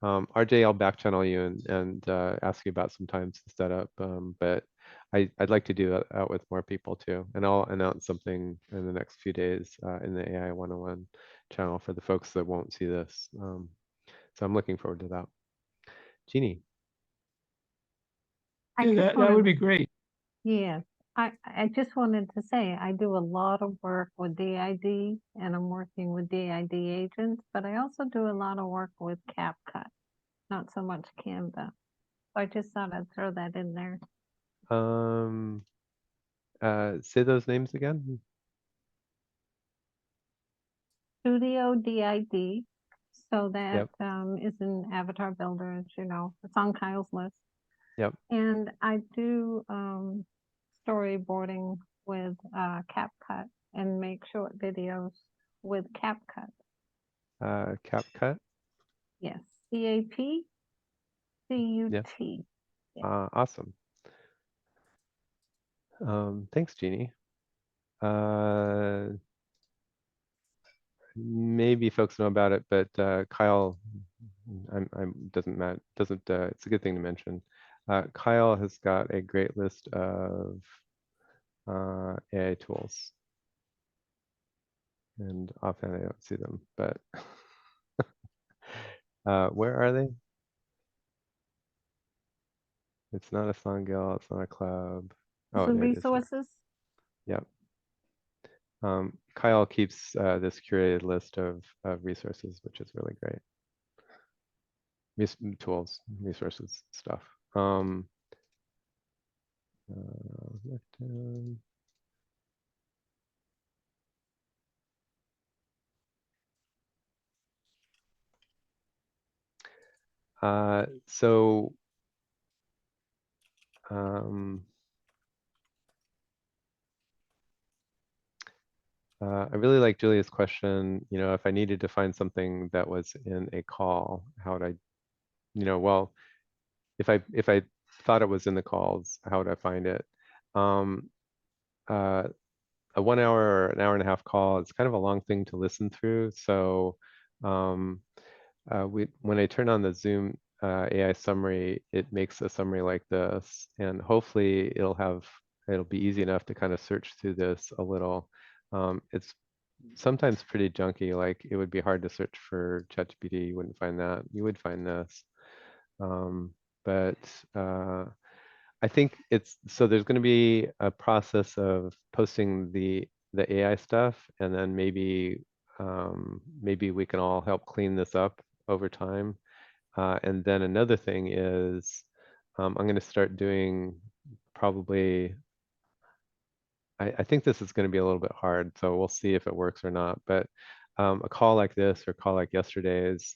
RJ, I'll back channel you and ask you about some times to set up. But I'd like to do that with more people too. And I'll announce something in the next few days in the AI 101 channel for the folks that won't see this. So I'm looking forward to that. Jeannie. I Yeah, just that wanted would to, be great. yes, I just wanted to say I do a lot of work with DID and I'm working with DID agents, but I also do a lot of work with CapCut, not so much Canva. So I just thought I'd throw that in there. Um, say those names again. Studio DID. So that Yep. is an avatar builder, as you know, it's on Kyle's list. Yep. And I do storyboarding with CapCut and make short videos with CapCut. CapCut. Yes, CAPCUT. Yeah. Yeah. Awesome. Thanks, Jeannie. Maybe folks know about it, but Kyle, doesn't matter. Doesn't. It's a good thing to mention. Kyle has got a great list of AI tools, and often I don't see them. But where are they? It's not a Sangil. It's not a club. Oh, The there it is here. resources. Yep. Kyle keeps this curated list of resources, which is really great. Tools, resources, stuff. Left down. So I really like Julia's question. If I needed to find something that was in a call, how would I, well, if I thought it was in the calls, how would I find it? Um, uh, a 1 hour or an hour and a half call is kind of a long thing to listen through. So um, when I turn on the Zoom AI summary, it makes a summary like this, and hopefully it'll be easy enough to kind of search through this a little. It's sometimes pretty junky, like it would be hard to search for ChatGPT. You wouldn't find that. You would find this. But I think so there's going to be a process of posting the AI stuff, and then maybe we can all help clean this up over time. And then another thing is I'm going to start doing probably. I think this is going to be a little bit hard, so we'll see if it works or not. But a call like this or a call like yesterday's,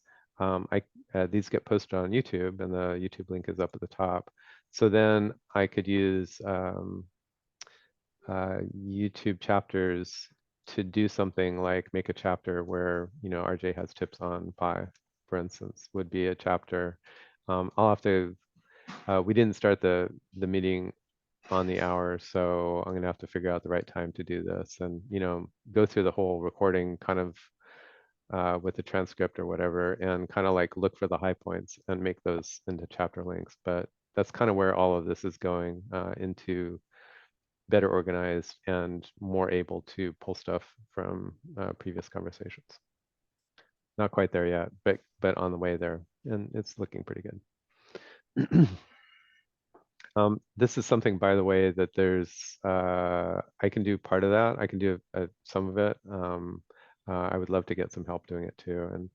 these get posted on YouTube, and the YouTube link is up at the top. So then I could use YouTube chapters to do something like make a chapter where RJ has tips on Pi, for instance, would be a chapter. I'll have to. We didn't start the meeting on the hour, so I'm gonna have to figure out the right time to do this, and go through the whole recording kind of with the transcript or whatever, and kind of like look for the high points and make those into chapter links. But that's kind of where all of this is going into better organized and more able to pull stuff from previous conversations. Not quite there yet, but on the way there, and it's looking pretty good. This is something, by the way, that I can do part of that. I can do some of it. I would love to get some help doing it too.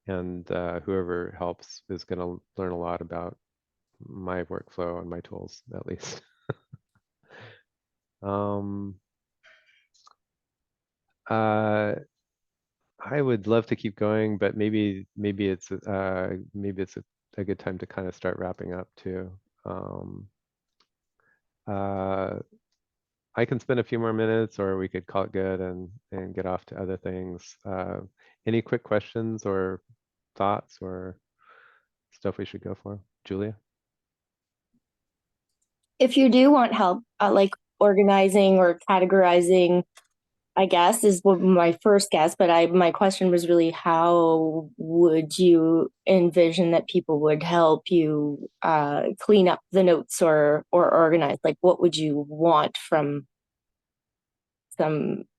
And whoever helps is going to learn a lot about my workflow and my tools, at least. um, uh, I would love to keep going, but maybe it's a good time to kind of start wrapping up too. Um, uh, I can spend a few more minutes, or we could call it good and get off to other things. Any quick questions or thoughts or stuff we should go for, Julia? If you do want help, like organizing or categorizing, I guess is what my first guess. But my question was really, how would you envision that people would help you clean up the notes or organize? Like, what would you want from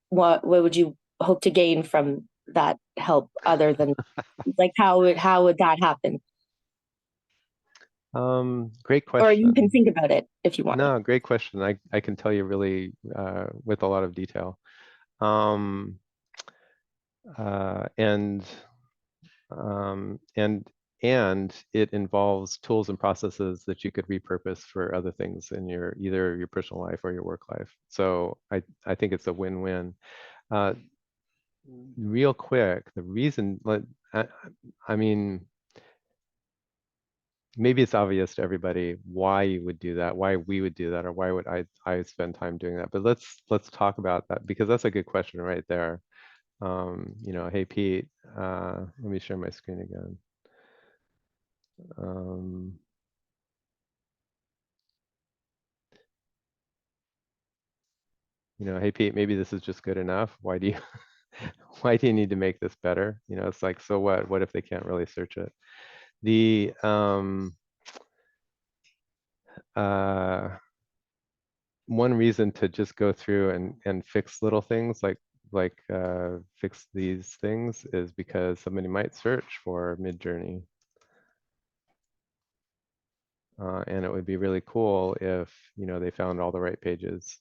what would you hope to gain from that help, other than like how would that happen? Great Or you can question. think about it if you want. No, great question. I can tell you really with a lot of detail. Um, and um, and and it involves tools and processes that you could repurpose for other things in either your personal life or your work life. So I think it's a win-win. Uh, Real quick, the reason, I mean, maybe it's obvious to everybody why you would do that, why we would do that, or why would I spend time doing that. But let's talk about that, because that's a good question right there. Hey Pete, let me share my screen again. Um, hey Pete, maybe this is just good enough. Why do you why do you need to make this better? It's like, so what? What if they can't really search it? The one reason to just go through and fix little things like fix these things is because somebody might search for Midjourney. And it would be really cool if they found all the right pages.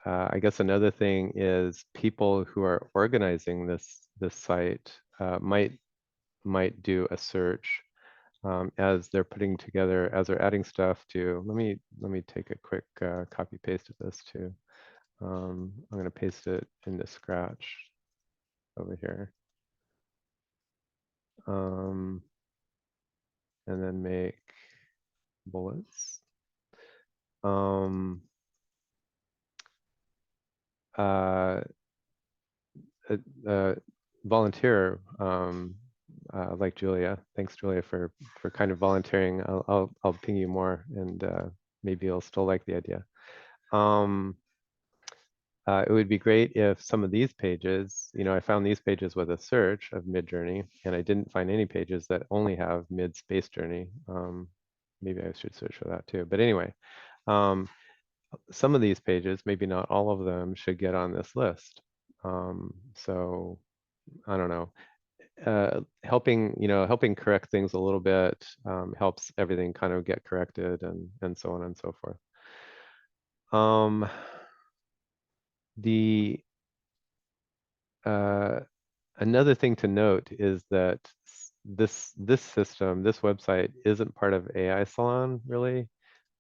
I guess another thing is people who are organizing this site might do a search as they're putting together, as they're adding stuff to. Let me take a quick copy paste of this too. I'm going to paste it into Scratch over here. And then make bullets. Volunteer like Julia. Thanks, Julia, for kind of volunteering. I'll ping you more, and maybe you'll still like the idea. It would be great if some of these pages, I found these pages with a search of Midjourney, and I didn't find any pages that only have mid space journey. Maybe I should search for that too. But anyway, some of these pages, maybe not all of them, should get on this list. So I don't know. Helping correct things a little bit helps everything kind of get corrected and so on and so forth. The another thing to note is that this system, this website, isn't part of AI Salon really,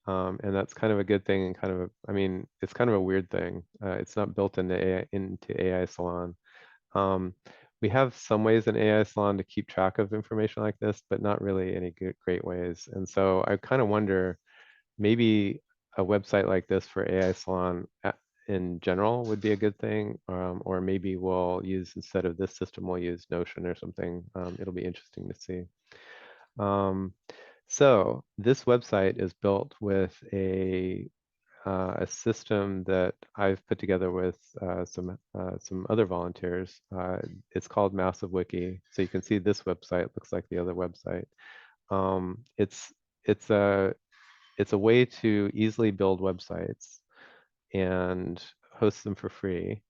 and that's kind of a good thing and kind of I mean, it's kind of a weird thing. It's not built into AI Salon. We have some ways in AI Salon to keep track of information like this, but not really any great ways. And so I kind of wonder, maybe a website like this for AI Salon in general would be a good thing, or maybe we'll use, instead of this system, we'll use Notion or something. It'll be interesting to see. So this website is built with a system that I've put together with some other volunteers. It's called Massive Wiki. So you can see this website looks like the other website. It's a way to easily build websites and host them for free,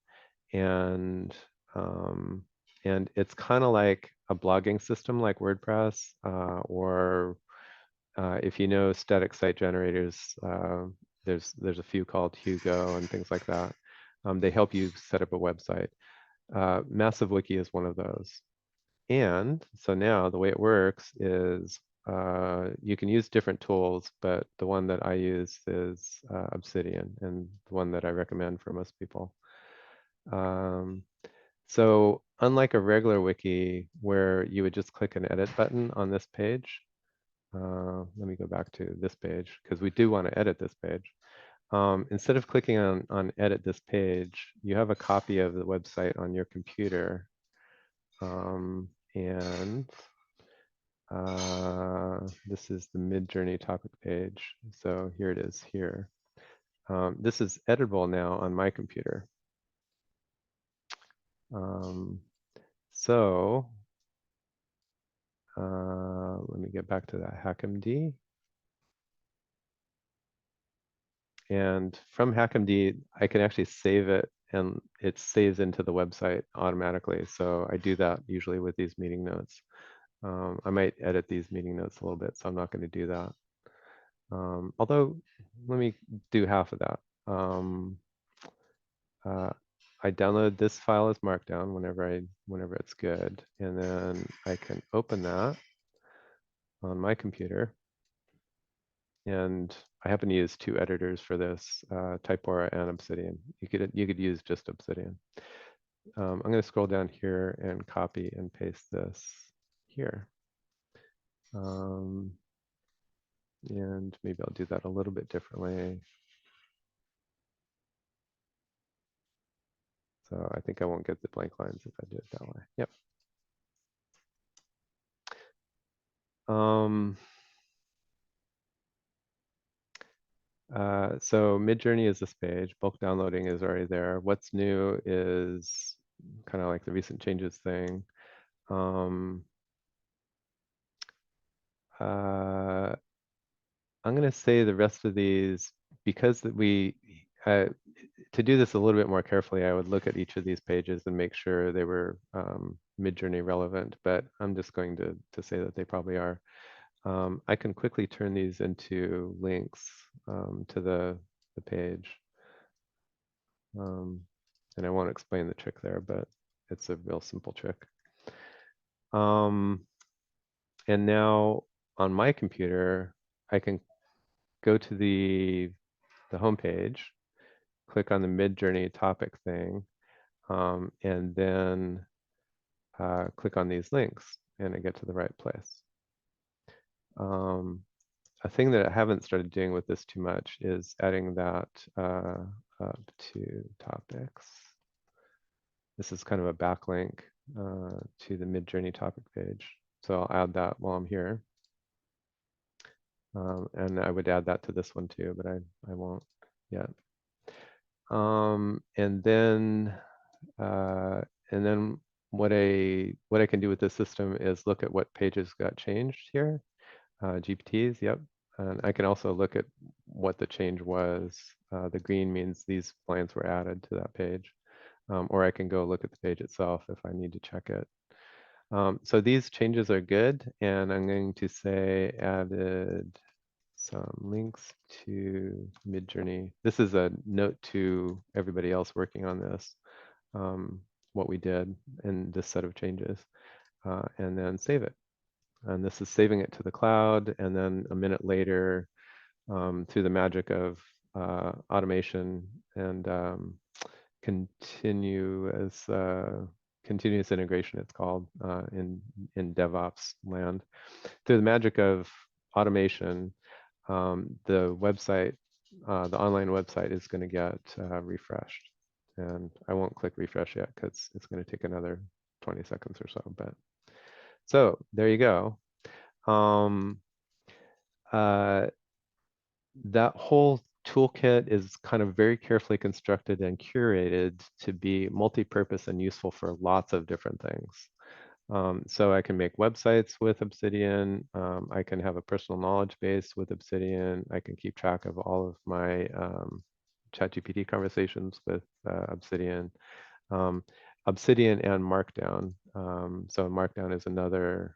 and it's kind of like a blogging system like WordPress or if you know static site generators, there's a few called Hugo and things like that. They help you set up a website. Massive Wiki is one of those. And so now the way it works is you can use different tools, but the one that I use is Obsidian, and the one that I recommend for most people. So unlike a regular wiki where you would just click an edit button on this page, let me go back to this page because we do want to edit this page. Instead of clicking on edit this page, you have a copy of the website on your computer. And this is the Midjourney topic page. So here it is here. This is editable now on my computer. So let me get back to that HackMD. And from HackMD, I can actually save it and it saves into the website automatically. So I do that usually with these meeting notes. I might edit these meeting notes a little bit, so I'm not going to do that. Although, let me do half of that. I download this file as Markdown whenever it's good, and then I can open that on my computer. And I happen to use two editors for this, Typora and Obsidian. You could use just Obsidian. I'm going to scroll down here and copy and paste this here. And maybe I'll do that a little bit differently. So I think I won't get the blank lines if I do it that way. Yep. So Midjourney is this page. Bulk downloading is already there. What's new is kind of like the recent changes thing. I'm going to say the rest of these, because to do this a little bit more carefully, I would look at each of these pages and make sure they were Midjourney relevant, but I'm just going to say that they probably are. I can quickly turn these into links to the page. And I won't explain the trick there, but it's a real simple trick. And now on my computer, I can go to the home page, click on the Midjourney topic thing, and then click on these links, and I get to the right place. A thing that I haven't started doing with this too much is adding that up to topics. This is kind of a backlink to the Midjourney topic page. So I'll add that while I'm here. And I would add that to this one too, but I won't yet. And then what I can do with this system is look at what pages got changed here. GPTs, yep. And I can also look at what the change was. The green means these lines were added to that page. Or I can go look at the page itself if I need to check it. So these changes are good, and I'm going to say added some links to Midjourney. This is a note to everybody else working on this, what we did in this set of changes, and then save it. And this is saving it to the cloud, and then a minute later, through the magic of automation and continuous integration, it's called in DevOps land. Through the magic of automation, the website, the online website is going to get refreshed. And I won't click refresh yet because it's going to take another 20 seconds or so. But so there you go. That whole toolkit is kind of very carefully constructed and curated to be multi-purpose and useful for lots of different things. So I can make websites with Obsidian. I can have a personal knowledge base with Obsidian. I can keep track of all of my ChatGPT conversations with Obsidian. Obsidian and Markdown. So Markdown is another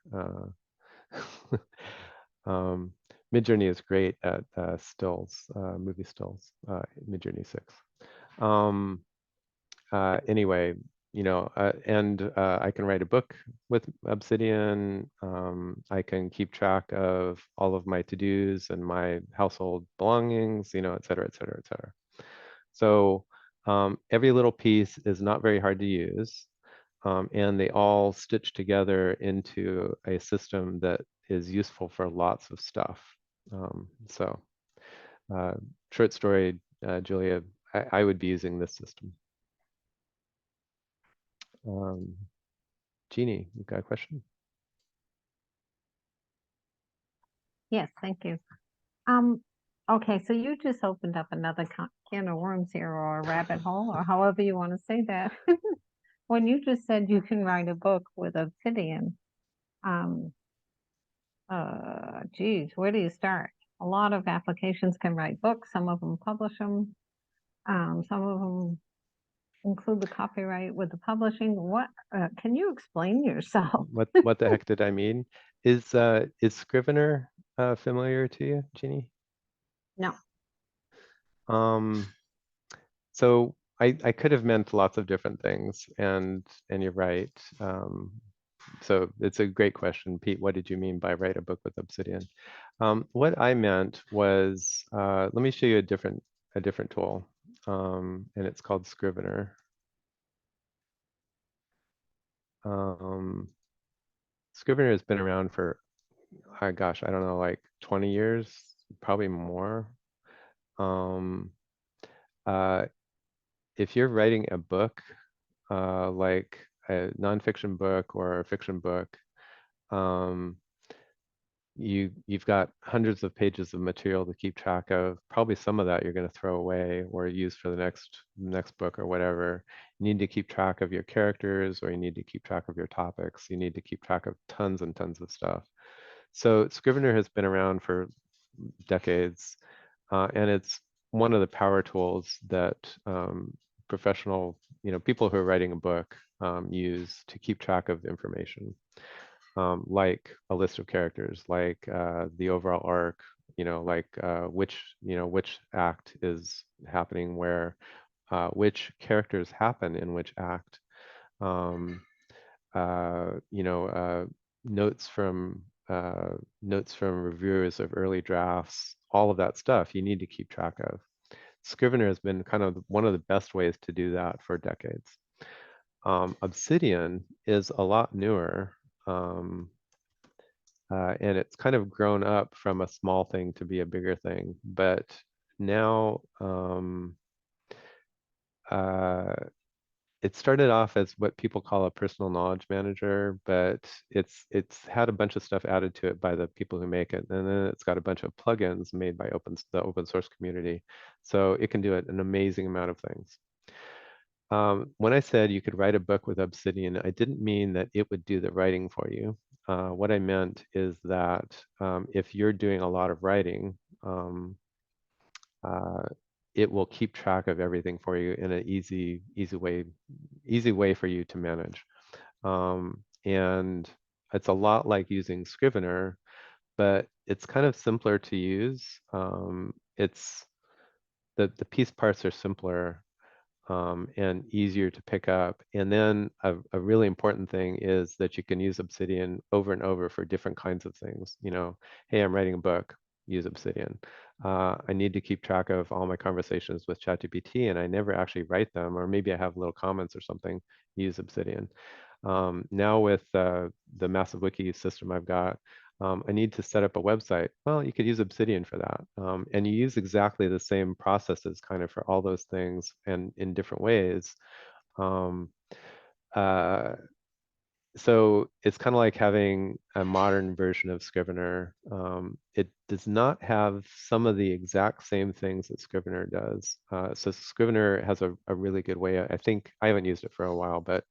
Midjourney is great at stills, movie stills, Midjourney 6. Um, anyway, I can write a book with Obsidian. I can keep track of all of my to-dos and my household belongings, et cetera, et cetera, et cetera. So every little piece is not very hard to use. And they all stitch together into a system that is useful for lots of stuff. So uh, short story, Julia, I would be using this system. Jeannie, you got a question? Yes, thank you. Um, okay, so you just opened up another can of worms here, or a rabbit hole, or however you want to say that. When you just said you can write a book with Obsidian, um, geez, where do you start? A lot of applications can write books. Some of them publish them. Some of them include the copyright with the publishing. What, can you explain yourself? What the heck did I mean? Is Scrivener familiar to you, Jeannie? No. So I could have meant lots of different things, and you're right. So it's a great question, Pete. What did you mean by write a book with Obsidian? What I meant was, let me show you a different tool, and it's called Scrivener. Scrivener has been around for, gosh, I don't know, like 20 years, probably more. Um, uh, if you're writing a book, like a nonfiction book or a fiction book, um, you've got hundreds of pages of material to keep track of. Probably some of that you're going to throw away or use for the next book or whatever. You need to keep track of your characters, or you need to keep track of your topics. You need to keep track of tons and tons of stuff. So Scrivener has been around for decades, and it's one of the power tools that professional, people who are writing a book use to keep track of information, like a list of characters, like the overall arc, which act is happening where, which characters happen in which act, um, uh, you know, uh, notes from notes from reviewers of early drafts, all of that stuff you need to keep track of. Scrivener has been kind of one of the best ways to do that for decades. Obsidian is a lot newer, and it's kind of grown up from a small thing to be a bigger thing. But now uh, it started off as what people call a personal knowledge manager, but it's had a bunch of stuff added to it by the people who make it, and then it's got a bunch of plugins made by the open source community, so it can do an amazing amount of things. When I said you could write a book with Obsidian, I didn't mean that it would do the writing for you. What I meant is that if you're doing a lot of writing, uh, it will keep track of everything for you in an easy way for you to manage. And it's a lot like using Scrivener, but it's kind of simpler to use. It's the piece parts are simpler, and easier to pick up. And then a really important thing is that you can use Obsidian over and over for different kinds of things. Hey, I'm writing a book, use Obsidian. I need to keep track of all my conversations with ChatGPT, and I never actually write them, or maybe I have little comments or something, use Obsidian. Now with the massive wiki system I've got, I need to set up a website. Well, you could use Obsidian for that. And you use exactly the same processes kind of for all those things and in different ways. Um, uh, so it's kind of like having a modern version of Scrivener. It does not have some of the exact same things that Scrivener does. So Scrivener has a really good way. I think I haven't used it for a while, but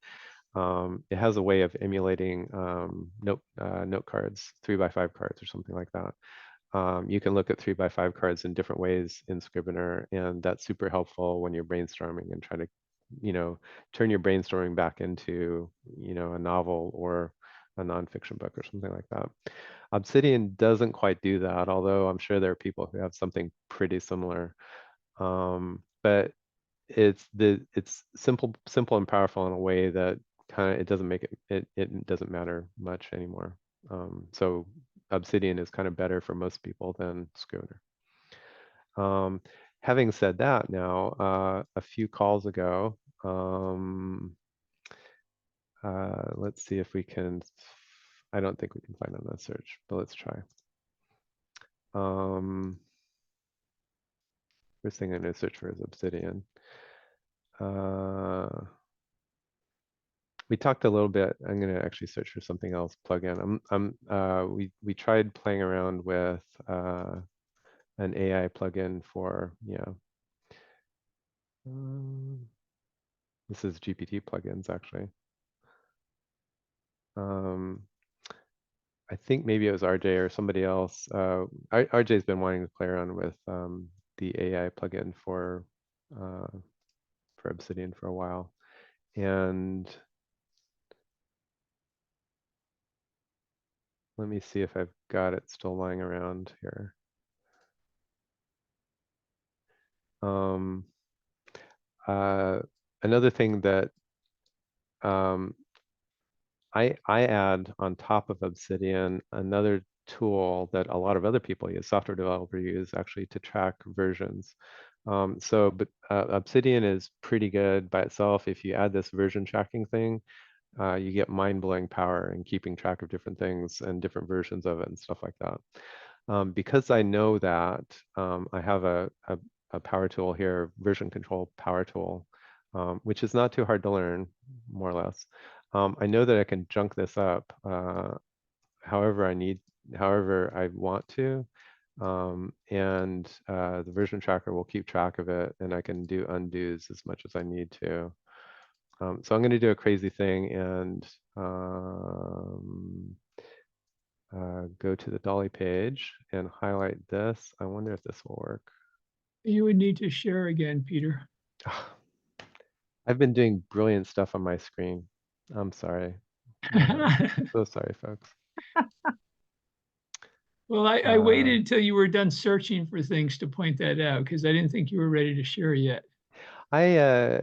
it has a way of emulating note cards, 3x5 cards or something like that. You can look at 3x5 cards in different ways in Scrivener, and that's super helpful when you're brainstorming and trying to, turn your brainstorming back into, a novel or a nonfiction book or something like that. Obsidian doesn't quite do that, although I'm sure there are people who have something pretty similar. But it's simple and powerful in a way that kind of it doesn't make it doesn't matter much anymore. So Obsidian is kind of better for most people than Scrivener. Having said that, now a few calls ago, let's see if we can. I don't think we can find on that search, but let's try. First thing I'm going to search for is Obsidian. We talked a little bit. I'm going to actually search for something else. Plugin. We tried playing around with an AI plugin for this is GPT plugins actually. I think maybe it was RJ or somebody else. RJ's been wanting to play around with the AI plugin for Obsidian for a while, and let me see if I've got it still lying around here. Another thing that I add on top of Obsidian another tool that a lot of other people use, software developers use actually to track versions. But Obsidian is pretty good by itself. If you add this version tracking thing, you get mind-blowing power in keeping track of different things and different versions of it and stuff like that. Because I know that, I have a power tool here, version control power tool, which is not too hard to learn, more or less. I know that I can junk this up however I want to. And the version tracker will keep track of it, and I can do undos as much as I need to. So I'm going to do a crazy thing and go to the Dolly page and highlight this. I wonder if this will work. You would need to share again, Peter. I've been doing brilliant stuff on my screen. I'm sorry. So sorry, folks. Well, I waited until you were done searching for things to point that out because I didn't think you were ready to share yet. I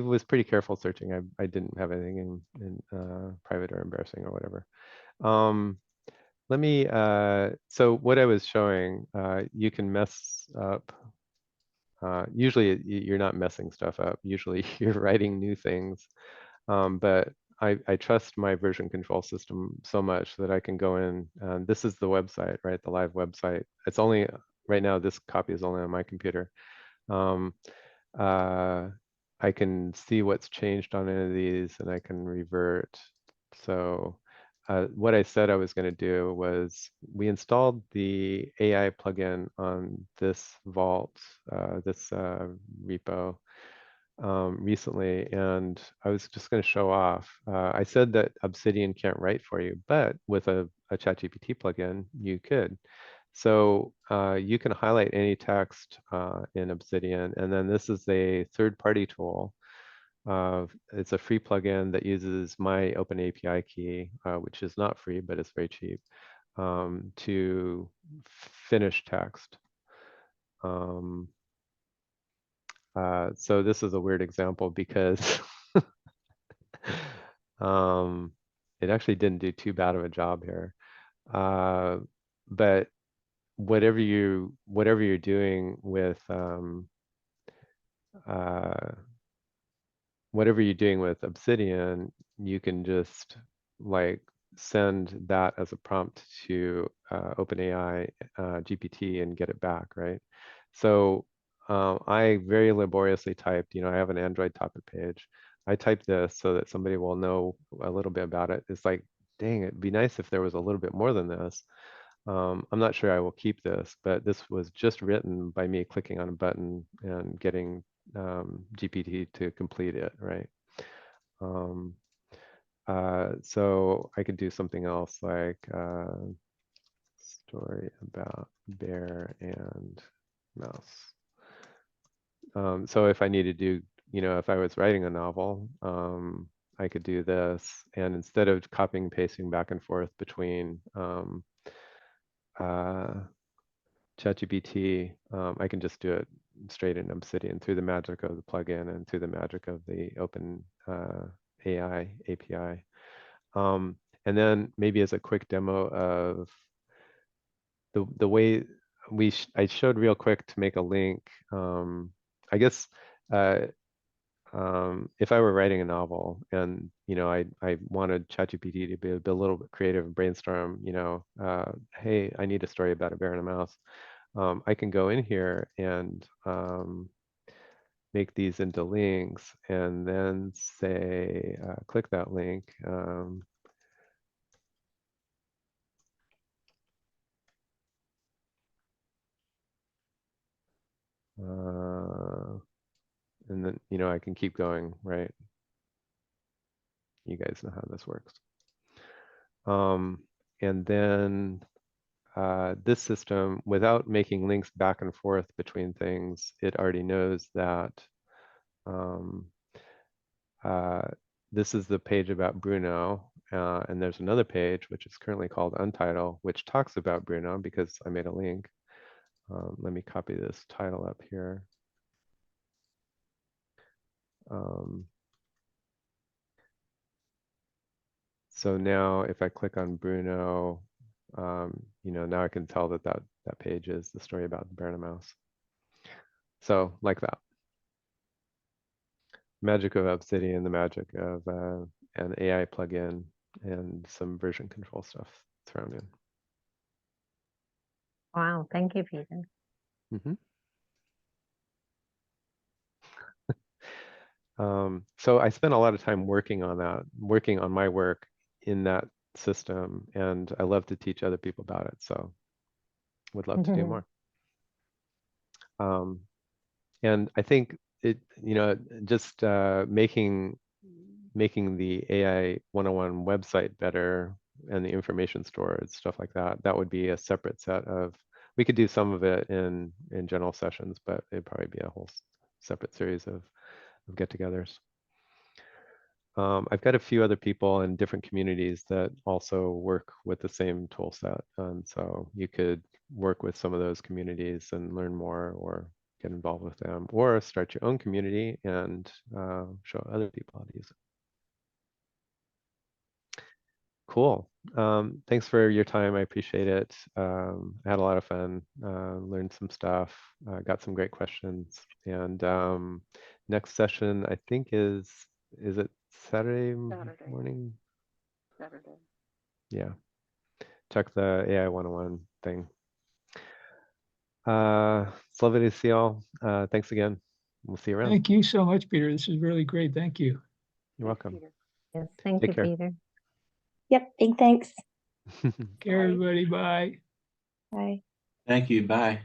was pretty careful searching. I didn't have anything in private or embarrassing or whatever. Let me, so what I was showing, you can mess up. Usually you're not messing stuff up. Usually you're writing new things. But I trust my version control system so much that I can go in. This is the website, right? The live website. It's only, right now, this copy is only on my computer. I can see what's changed on any of these and I can revert. So what I said I was going to do was we installed the AI plugin on this vault, this repo recently, and I was just going to show off. I said that Obsidian can't write for you, but with a ChatGPT plugin, you could. So you can highlight any text in Obsidian, and then this is a third-party tool. It's a free plugin that uses my open API key, which is not free, but it's very cheap, to finish text. So this is a weird example because it actually didn't do too bad of a job here. But whatever you're doing with whatever you're doing with Obsidian, you can just like send that as a prompt to OpenAI GPT and get it back, right? So I very laboriously typed, I have an Android topic page. I typed this so that somebody will know a little bit about it. It's like, dang, it'd be nice if there was a little bit more than this. I'm not sure I will keep this, but this was just written by me clicking on a button and getting GPT to complete it, right? So I could do something else like story about bear and mouse. So if I need to do, if I was writing a novel, I could do this. And instead of copying and pasting back and forth between ChatGPT, I can just do it straight in Obsidian through the magic of the plugin and through the magic of the open AI API. And then maybe as a quick demo of the way I showed real quick to make a link. I guess if I were writing a novel and I wanted ChatGPT to be a little bit creative and brainstorm, hey, I need a story about a bear and a mouse. I can go in here and make these into links and then say, click that link. And then, I can keep going, right? You guys know how this works. And then this system, without making links back and forth between things, it already knows that this is the page about Bruno. And there's another page, which is currently called Untitled, which talks about Bruno because I made a link. Let me copy this title up here. So now if I click on Bruno, now I can tell that page is the story about the bear and a mouse. So like that. Magic of Obsidian, the magic of an AI plugin, and some version control stuff thrown in. Wow, thank you, Peter. Mm-hmm. So I spent a lot of time working on that, working on my work in that system, and I love to teach other people about it. So would love to do more. And I think it, just making the AI 101 website better and the information storage, stuff like that, that would be a separate set of, we could do some of it in general sessions, but it'd probably be a whole separate series of get-togethers. I've got a few other people in different communities that also work with the same tool set. And so you could work with some of those communities and learn more or get involved with them, or start your own community and show other people how to use it. Cool. Thanks for your time. I appreciate it. I had a lot of fun, learned some stuff, got some great questions. And next session, I think is it Saturday morning? Saturday. Yeah. Check the AI 101 thing. It's lovely to see y'all. Thanks again. We'll see you around. Thank you so much, Peter. This is really great. Thank you. You're welcome. Yes, thank Take you, care. Peter. Yep, big thanks. Care, everybody. Bye. Bye. Thank you. Bye.